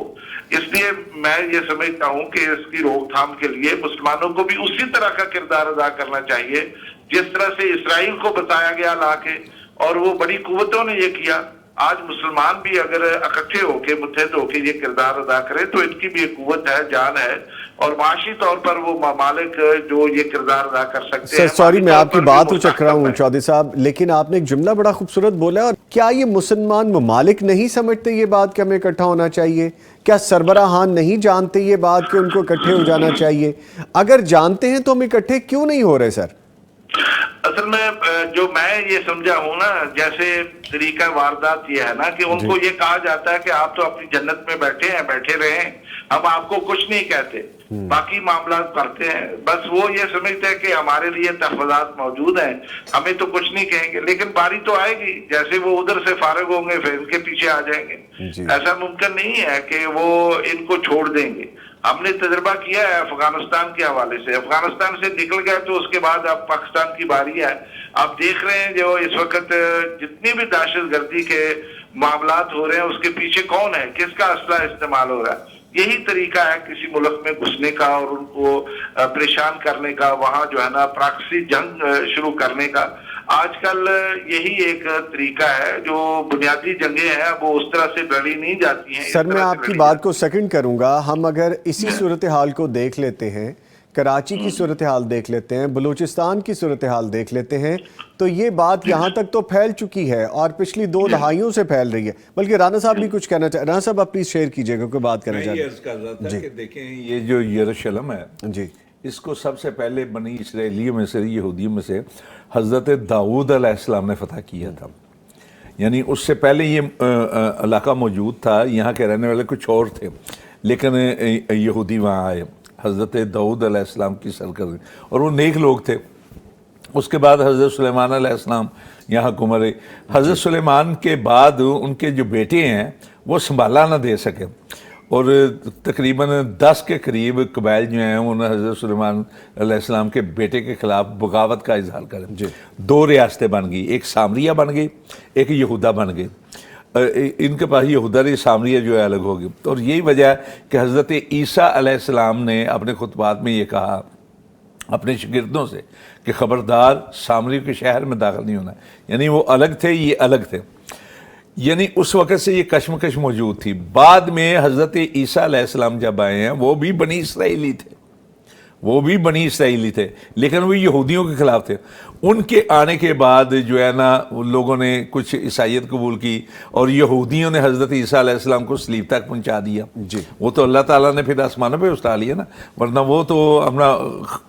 اس لیے میں یہ سمجھتا ہوں کہ اس کی روک تھام کے لیے مسلمانوں کو بھی اسی طرح کا کردار ادا کرنا چاہیے جس طرح سے اسرائیل کو بتایا گیا لا کے، اور وہ بڑی قوتوں نے یہ کیا۔ آج مسلمان بھی اگر اکٹھے ہو کے متحد ہو کے یہ کردار ادا کرے تو ان کی بھی ایک قوت ہے، جان ہے، اور معاشی طور پر وہ ممالک جو یہ کردار ادا کر سکتے ہیں۔ سوری میں آپ کی بات اچک رہا ہوں چودھری صاحب، لیکن آپ نے ایک جملہ بڑا خوبصورت بولا، اور کیا یہ مسلمان ممالک نہیں سمجھتے یہ بات کہ ہمیں اکٹھا ہونا چاہیے؟ کیا سربراہان نہیں جانتے یہ بات کہ ان کو اکٹھے ہو جانا چاہیے؟ اگر جانتے ہیں تو ہم اکٹھے کیوں نہیں ہو رہے سر؟ اصل میں جو میں یہ سمجھا ہوں نا، جیسے طریقہ واردات یہ ہے نا کہ ان کو یہ کہا جاتا ہے کہ آپ تو اپنی جنت میں بیٹھے ہیں، بیٹھے رہیں، ہم آپ کو کچھ نہیں کہتے، باقی معاملات کرتے ہیں۔ بس وہ یہ سمجھتے ہیں کہ ہمارے لیے تحفظات موجود ہیں، ہمیں تو کچھ نہیں کہیں گے، لیکن باری تو آئے گی، جیسے وہ ادھر سے فارغ ہوں گے پھر ان کے پیچھے آ جائیں گے۔ ایسا ممکن نہیں ہے کہ وہ ان کو چھوڑ دیں گے۔ ہم نے تجربہ کیا ہے افغانستان کے حوالے سے، افغانستان سے نکل گئے تو اس کے بعد اب پاکستان کی باری ہے۔ آپ دیکھ رہے ہیں جو اس وقت جتنی بھی دہشت گردی کے معاملات ہو رہے ہیں اس کے پیچھے کون ہے، کس کا اسلحہ استعمال ہو رہا ہے۔ یہی طریقہ ہے کسی ملک میں گھسنے کا اور ان کو پریشان کرنے کا، وہاں جو ہے نا پراکسی جنگ شروع کرنے کا۔ آج کل یہی ایک طریقہ ہے، جو بنیادی جنگیں ہیں وہ اس طرح سے لڑی نہیں جاتی ہیں. سر میں آپ کی بات کو سیکنڈ کروں گا. ہم اگر اسی صورتحال کو دیکھ لیتے ہیں، کراچی کی صورتحال دیکھ لیتے ہیں، بلوچستان کی صورتحال دیکھ لیتے ہیں، تو یہ بات یہاں تک تو پھیل چکی ہے اور پچھلی 2 دہائیوں سے پھیل رہی ہے. بلکہ رانا صاحب بھی کچھ کہنا چاہتے ہیں. رانا صاحب آپ پلیز شیئر کیجئے گا، کوئی بات کرنا چاہتے ہیں. میں یہ عرض کر رہا تھا کہ دیکھیں یہ جو یروشلم ہے جی اس کو سب سے پہلے بنی اسرائیلیوں میں سے، یہودیوں میں سے حضرت داؤد علیہ السلام نے فتح کیا تھا. یعنی اس سے پہلے یہ علاقہ موجود تھا، یہاں کے رہنے والے کچھ اور تھے، لیکن یہودی وہاں آئے حضرت داؤد علیہ السلام کی سرکردگی، اور وہ نیک لوگ تھے. اس کے بعد حضرت سلیمان علیہ السلام یہاں حکومت رہی. حضرت سلیمان کے بعد ان کے جو بیٹے ہیں وہ سنبھالا نہ دے سکے، اور تقریباً 10 کے قریب قبائل جو ہیں انہوں نے حضرت سلیمان علیہ السلام کے بیٹے کے خلاف بغاوت کا اظہار کرا. 2 ریاستیں بن گئی، ایک سامریہ بن گئی، ایک یہودا بن گئی. ان کے پاس یہودا رہی، سامریہ جو ہے الگ ہو گئی. اور یہی وجہ ہے کہ حضرت عیسیٰ علیہ السلام نے اپنے خطبات میں یہ کہا اپنے شاگردوں سے کہ خبردار سامری کے شہر میں داخل نہیں ہونا. یعنی وہ الگ تھے، یہ الگ تھے. یعنی اس وقت سے یہ کشمکش موجود تھی. بعد میں حضرت عیسیٰ علیہ السلام جب آئے ہیں وہ بھی بنی اسرائیلی تھے، لیکن وہ یہودیوں کے خلاف تھے. ان کے آنے کے بعد جو ہے نا لوگوں نے کچھ عیسائیت قبول کی، اور یہودیوں نے حضرت عیسیٰ علیہ السلام کو صلیب تک پہنچا دیا. وہ تو اللہ تعالیٰ نے پھر آسمانوں پہ اٹھا لیا نا، ورنہ وہ تو اپنا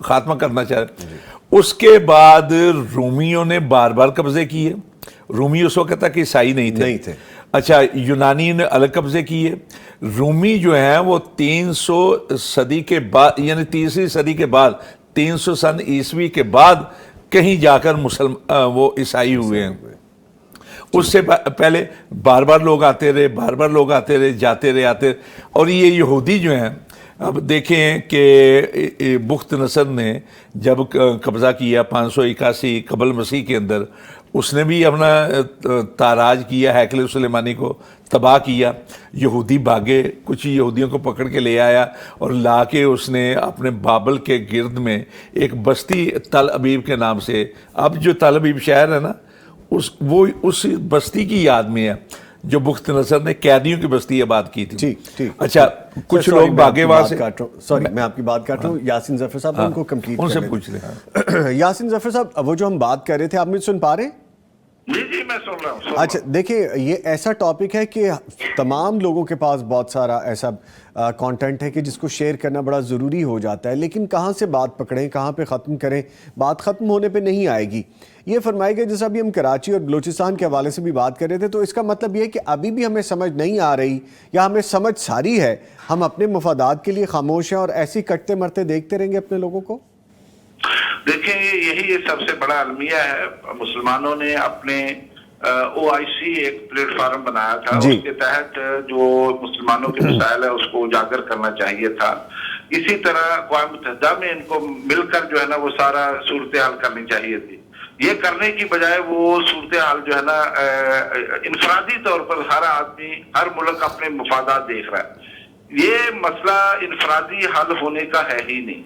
خاتمہ کرنا چاہ رہے. اس کے بعد رومیوں نے بار بار قبضے کیے. رومی اس وقت تک عیسائی نہیں تھے. اچھا، یونانی نے الگ قبضے کیے. رومی جو ہیں وہ 300 صدی کے بعد، یعنی 3ری صدی کے بعد، 300 سن عیسوی کے بعد کہیں جا کر وہ عیسائی ہوئے ہیں. اس سے پہلے بار بار لوگ آتے رہے، جاتے رہے، آتے. اور یہ یہودی جو ہیں، اب دیکھیں کہ بخت نصر نے جب قبضہ کیا 581 قبل مسیح کے اندر، اس نے بھی اپنا تاراج کیا، ہیکل سلیمانی کو تباہ کیا. یہودی بھاگے، کچھ یہودیوں کو پکڑ کے لے آیا اور لا کے اس نے اپنے بابل کے گرد میں ایک بستی تل ابیب کے نام سے، اب جو تل ابیب شہر ہے نا، وہ اس بستی کی یاد میں ہے جو بخت نصر نے قیدیوں کی بستی آباد کی تھی. اچھا، کچھ لوگ بھاگے وہاں سے. سوری میں آپ کی بات کاٹ رہا ہوں. یاسین ظفر صاحب ان کو کمپلیٹ ان سے پوچھ رہے. یاسین ظفر صاحب، وہ جو ہم بات کر رہے تھے، آپ مجھے سن پا رہے ہیں؟ جی میں سن رہا ہوں. اچھا دیکھیں، یہ ایسا ٹاپک ہے کہ تمام لوگوں کے پاس بہت سارا ایسا کانٹینٹ ہے کہ جس کو شیئر کرنا بڑا ضروری ہو جاتا ہے، لیکن کہاں سے بات پکڑیں، کہاں پہ ختم کریں؟ بات ختم ہونے پہ نہیں آئے گی. یہ فرمائے گا جیسا ابھی ہم کراچی اور بلوچستان کے حوالے سے بھی بات کر رہے تھے، تو اس کا مطلب یہ ہے کہ ابھی بھی ہمیں سمجھ نہیں آ رہی، یا ہمیں سمجھ ساری ہے، ہم اپنے مفادات کے لیے خاموش ہیں اور ایسی کٹتے مرتے دیکھتے رہیں گے اپنے لوگوں کو. دیکھیں، یہی سب سے بڑا المیہ ہے. مسلمانوں نے اپنے OIC ایک پلیٹ فارم بنایا تھا، اس کے تحت جو مسلمانوں کے مسائل ہے اس کو اجاگر کرنا چاہیے تھا. اسی طرح اقوام متحدہ میں ان کو مل کر جو ہے نا وہ سارا صورتحال کرنی چاہیے تھی. یہ کرنے کی بجائے وہ صورتحال جو ہے نا انفرادی طور پر ہر آدمی، ہر ملک اپنے مفادات دیکھ رہا ہے. یہ مسئلہ انفرادی حل ہونے کا ہے ہی نہیں،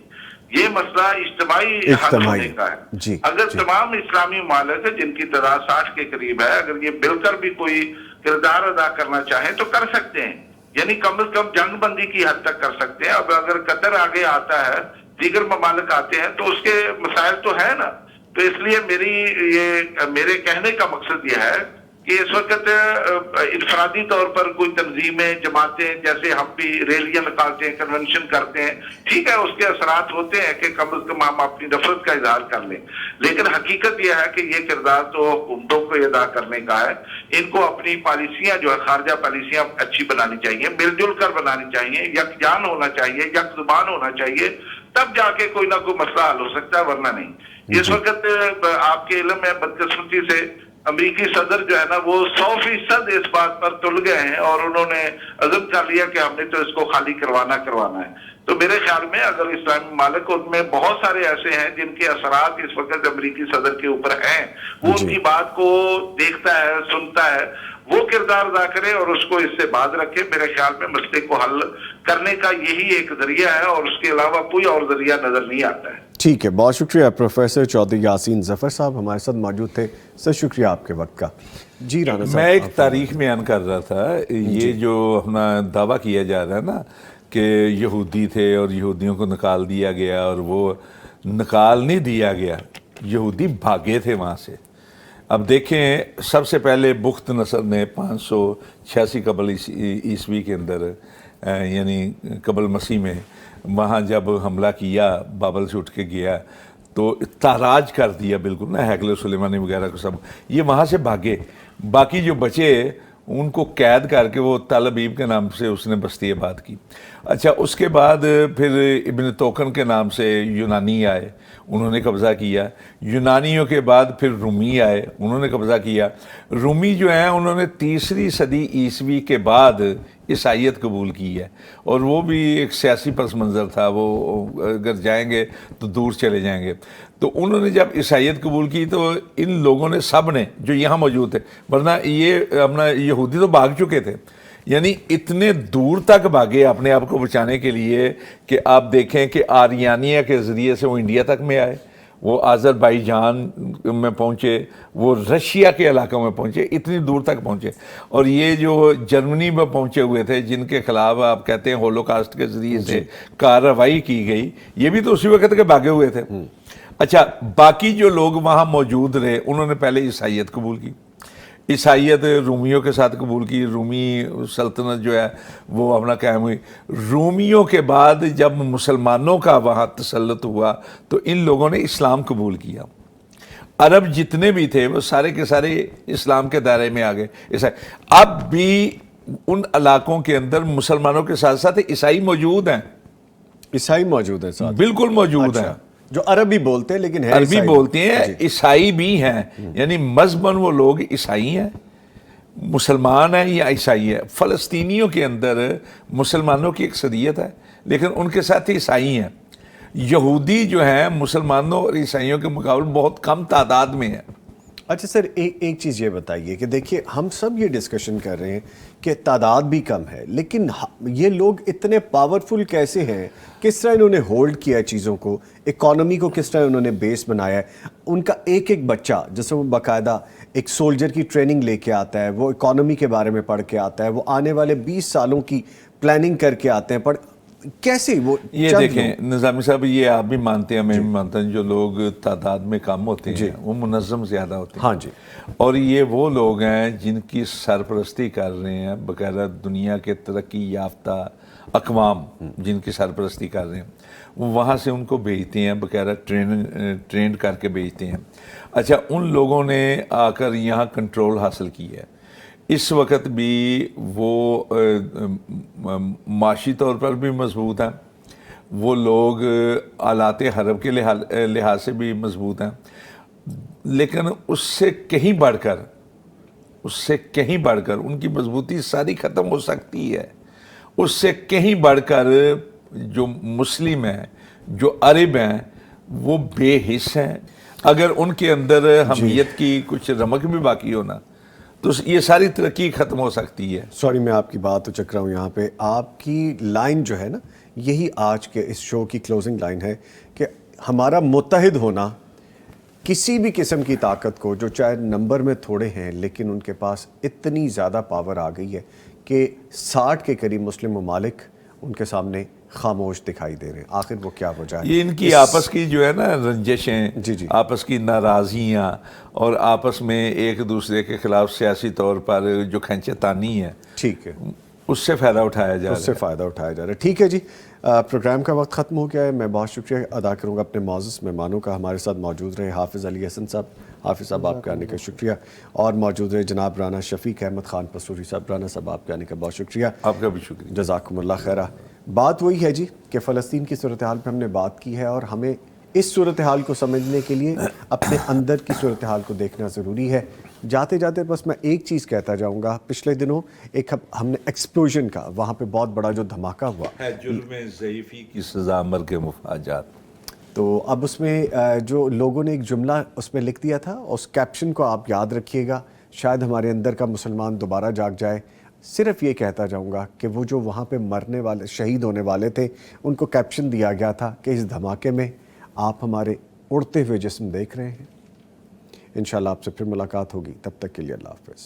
یہ مسئلہ اجتماعی حل ہونے کا ہے. اگر تمام اسلامی ممالک جن کی تعداد 60 کے قریب ہے، اگر یہ مل کر بھی کوئی کردار ادا کرنا چاہیں تو کر سکتے ہیں. یعنی کم از کم جنگ بندی کی حد تک کر سکتے ہیں. اب اگر قطر آگے آتا ہے، دیگر ممالک آتے ہیں، تو اس کے مسائل تو ہے نا. تو اس لیے میرے کہنے کا مقصد یہ ہے کہ اس وقت انفرادی طور پر کوئی تنظیمیں، جماعتیں، جیسے ہم بھی ریلیاں نکالتے ہیں، کنونشن کرتے ہیں، ٹھیک ہے، اس کے اثرات ہوتے ہیں کہ کم از کم ہم اپنی نفرت کا اظہار کر لیں. لیکن حقیقت یہ ہے کہ یہ کردار تو حکومتوں کو ادا کرنے کا ہے. ان کو اپنی پالیسیاں جو ہے، خارجہ پالیسیاں اچھی بنانی چاہیے، مل جل کر بنانی چاہیے، یکجان ہونا چاہیے، یک زبان ہونا چاہیے، تب جا کے کوئی نہ کوئی مسئلہ حل ہو سکتا ہے، ورنہ نہیں. اس وقت آپ کے علم میں بدقسمتی سے امریکی صدر جو ہے نا وہ 100% اس بات پر تل گئے ہیں اور انہوں نے عزم کر لیا کہ ہم نے تو اس کو خالی کروانا ہے. تو میرے خیال میں اگر اسلامی ممالک، ان میں بہت سارے ایسے ہیں جن کے اثرات اس وقت امریکی صدر کے اوپر ہیں، وہ ان کی بات کو دیکھتا ہے، سنتا ہے وہ کردار ادا کرے اور اس کو اس سے باز رکھے. میرے خیال میں مسئلے کو حل کرنے کا یہی ایک ذریعہ ہے اور اس کے علاوہ کوئی اور ذریعہ نظر نہیں آتا ہے. ٹھیک ہے، بہت شکریہ پروفیسر چودھری یاسین ظفر صاحب ہمارے ساتھ موجود تھے. سر شکریہ آپ کے وقت کا. جی رانا صاحب، میں ایک تاریخ بیان کر رہا تھا. یہ جو اپنا دعویٰ کیا جا رہا ہے نا کہ یہودی تھے اور یہودیوں کو نکال دیا گیا، اور وہ نکال نہیں دیا گیا، یہودی بھاگے تھے وہاں سے. اب دیکھیں، سب سے پہلے بخت نصر نے 586 قبل عیسوی کے اندر، یعنی قبل مسیح میں، وہاں جب حملہ کیا، بابل سے اٹھ کے گیا تو تاراج کر دیا بالکل نا، ہیکل سلیمانی وغیرہ کو سب. یہ وہاں سے بھاگے. باقی جو بچے ان کو قید کر کے وہ تل ابیب کے نام سے اس نے بستی آباد کی. اچھا، اس کے بعد پھر ابن توکن کے نام سے یونانی آئے، انہوں نے قبضہ کیا. یونانیوں کے بعد پھر رومی آئے، انہوں نے قبضہ کیا. رومی جو ہیں انہوں نے 3 صدی عیسوی کے بعد عیسائیت قبول کی ہے، اور وہ بھی ایک سیاسی پس منظر تھا. وہ اگر جائیں گے تو دور چلے جائیں گے. تو انہوں نے جب عیسائیت قبول کی تو ان لوگوں نے، سب نے جو یہاں موجود تھے، ورنہ یہ اپنا یہودی تو بھاگ چکے تھے، یعنی اتنے دور تک بھاگے اپنے آپ کو بچانے کے لیے کہ آپ دیکھیں کہ آریانیہ کے ذریعے سے وہ انڈیا تک میں آئے، وہ آذربائیجان میں پہنچے، وہ رشیا کے علاقوں میں پہنچے، اتنی دور تک پہنچے. اور یہ جو جرمنی میں پہنچے ہوئے تھے، جن کے خلاف آپ کہتے ہیں ہولوکاسٹ کے ذریعے سے کارروائی کی گئی، یہ بھی تو اسی وقت کے بھاگے ہوئے تھے. اچھا، باقی جو لوگ وہاں موجود رہے انہوں نے پہلے عیسائیت قبول کی. عیسائیت رومیوں کے ساتھ قبول کی. رومی سلطنت جو ہے وہ اپنا قائم ہوئی. رومیوں کے بعد جب مسلمانوں کا وہاں تسلط ہوا تو ان لوگوں نے اسلام قبول کیا. عرب جتنے بھی تھے وہ سارے کے سارے اسلام کے دائرے میں آ گئے. اب بھی ان علاقوں کے اندر مسلمانوں کے ساتھ ساتھ عیسائی موجود ہیں. عیسائی موجود ہیں ساتھ؟ بالکل موجود ہیں. جو عربی بولتے ہیں لیکن عربی بولتے ہیں، عیسائی بھی ہیں. یعنی مذہباً وہ لوگ عیسائی ہیں، مسلمان ہیں یا عیسائی ہیں. فلسطینیوں کے اندر مسلمانوں کی اکثریت ہے لیکن ان کے ساتھ عیسائی ہیں. یہودی جو ہیں مسلمانوں اور عیسائیوں کے مقابلے بہت کم تعداد میں ہیں. اچھا سر، ایک چیز یہ بتائیے کہ دیکھیے، ہم سب یہ ڈسکشن کر رہے ہیں کہ تعداد بھی کم ہے، لیکن یہ لوگ اتنے پاورفل کیسے ہیں؟ کس طرح انہوں نے ہولڈ کیا ہے چیزوں کو، اکانومی کو کس طرح انہوں نے بیس بنایا ہے؟ ان کا ایک بچہ جیسے وہ باقاعدہ ایک سولجر کی ٹریننگ لے کے آتا ہے، وہ اکانومی کے بارے میں پڑھ کے آتا ہے، وہ آنے والے 20 سالوں کی پلاننگ کر کے آتے ہیں. کیسے وہ یہ دیکھیں نظامی صاحب، یہ آپ بھی مانتے ہیں، میں بھی مانتا ہوں، جو لوگ تعداد میں کم ہوتے ہیں وہ منظم زیادہ ہوتے ہیں. ہاں جی. اور یہ وہ لوگ ہیں جن کی سرپرستی کر رہے ہیں باقاعدہ دنیا کے ترقی یافتہ اقوام، جن کی سرپرستی کر رہے ہیں، وہ وہاں سے ان کو بھیجتے ہیں، باقاعدہ ٹرینڈ کر کے بھیجتے ہیں. اچھا، ان لوگوں نے آ کر یہاں کنٹرول حاصل کی ہے. اس وقت بھی وہ معاشی طور پر بھی مضبوط ہیں، وہ لوگ آلات حرب کے لحاظ سے بھی مضبوط ہیں، لیکن اس سے کہیں بڑھ کر ان کی مضبوطی ساری ختم ہو سکتی ہے. اس سے کہیں بڑھ کر جو مسلم ہیں، جو عرب ہیں، وہ بے حس ہیں. اگر ان کے اندر حمیت کی کچھ رمق بھی باقی ہونا تو یہ ساری ترقی ختم ہو سکتی ہے. سوری میں آپ کی بات تو چک رہا ہوں یہاں پہ. آپ کی لائن جو ہے نا، یہی آج کے اس شو کی کلوزنگ لائن ہے کہ ہمارا متحد ہونا کسی بھی قسم کی طاقت کو، جو چاہے نمبر میں تھوڑے ہیں لیکن ان کے پاس اتنی زیادہ پاور آ گئی ہے کہ 60 کے قریب مسلم ممالک ان کے سامنے خاموش دکھائی دے رہے ہیں. آخر وہ کیا وجہ ہے؟ یہ ان کی آپس کی جو ہے نا رنجشیں، آپس کی ناراضیاں اور آپس میں ایک دوسرے کے خلاف سیاسی طور پر جو کھینچے تانی ہے، ٹھیک ہے، اس سے فائدہ اٹھایا جا رہا ہے. اس سے فائدہ اٹھایا جا رہا ہے. ٹھیک ہے جی، پروگرام کا وقت ختم ہو گیا ہے. میں بہت شکریہ ادا کروں گا اپنے معزز مہمانوں کا. ہمارے ساتھ موجود رہے حافظ علی حسن صاحب. حافظ صاحب آپ کے آنے کا شکریہ. اور موجود رہے جناب رانا شفیق احمد خان پسوری صاحب. رانا صاحب آپ کے آنے کا بہت شکریہ. آپ کا بھی شکریہ. جزاکم اللہ خیرہ. بات وہی ہے جی کہ فلسطین کی صورتحال پہ ہم نے بات کی ہے، اور ہمیں اس صورتحال کو سمجھنے کے لیے اپنے اندر کی صورتحال کو دیکھنا ضروری ہے. جاتے جاتے بس میں ایک چیز کہتا جاؤں گا. پچھلے دنوں ایک ہم نے ایکسپلوژن کا، وہاں پہ بہت بڑا جو دھماکہ ہوا ہے، جرم ضعیفی کی سزا مرگ مفاجات. تو اب اس میں جو لوگوں نے ایک جملہ اس میں لکھ دیا تھا، اس کیپشن کو آپ یاد رکھیے گا. شاید ہمارے اندر کا مسلمان دوبارہ جاگ جائے. صرف یہ کہتا جاؤں گا کہ وہ جو وہاں پہ مرنے والے شہید ہونے والے تھے ان کو کیپشن دیا گیا تھا کہ اس دھماکے میں آپ ہمارے اڑتے ہوئے جسم دیکھ رہے ہیں. انشاءاللہ آپ سے پھر ملاقات ہوگی. تب تک کے لیے اللہ حافظ.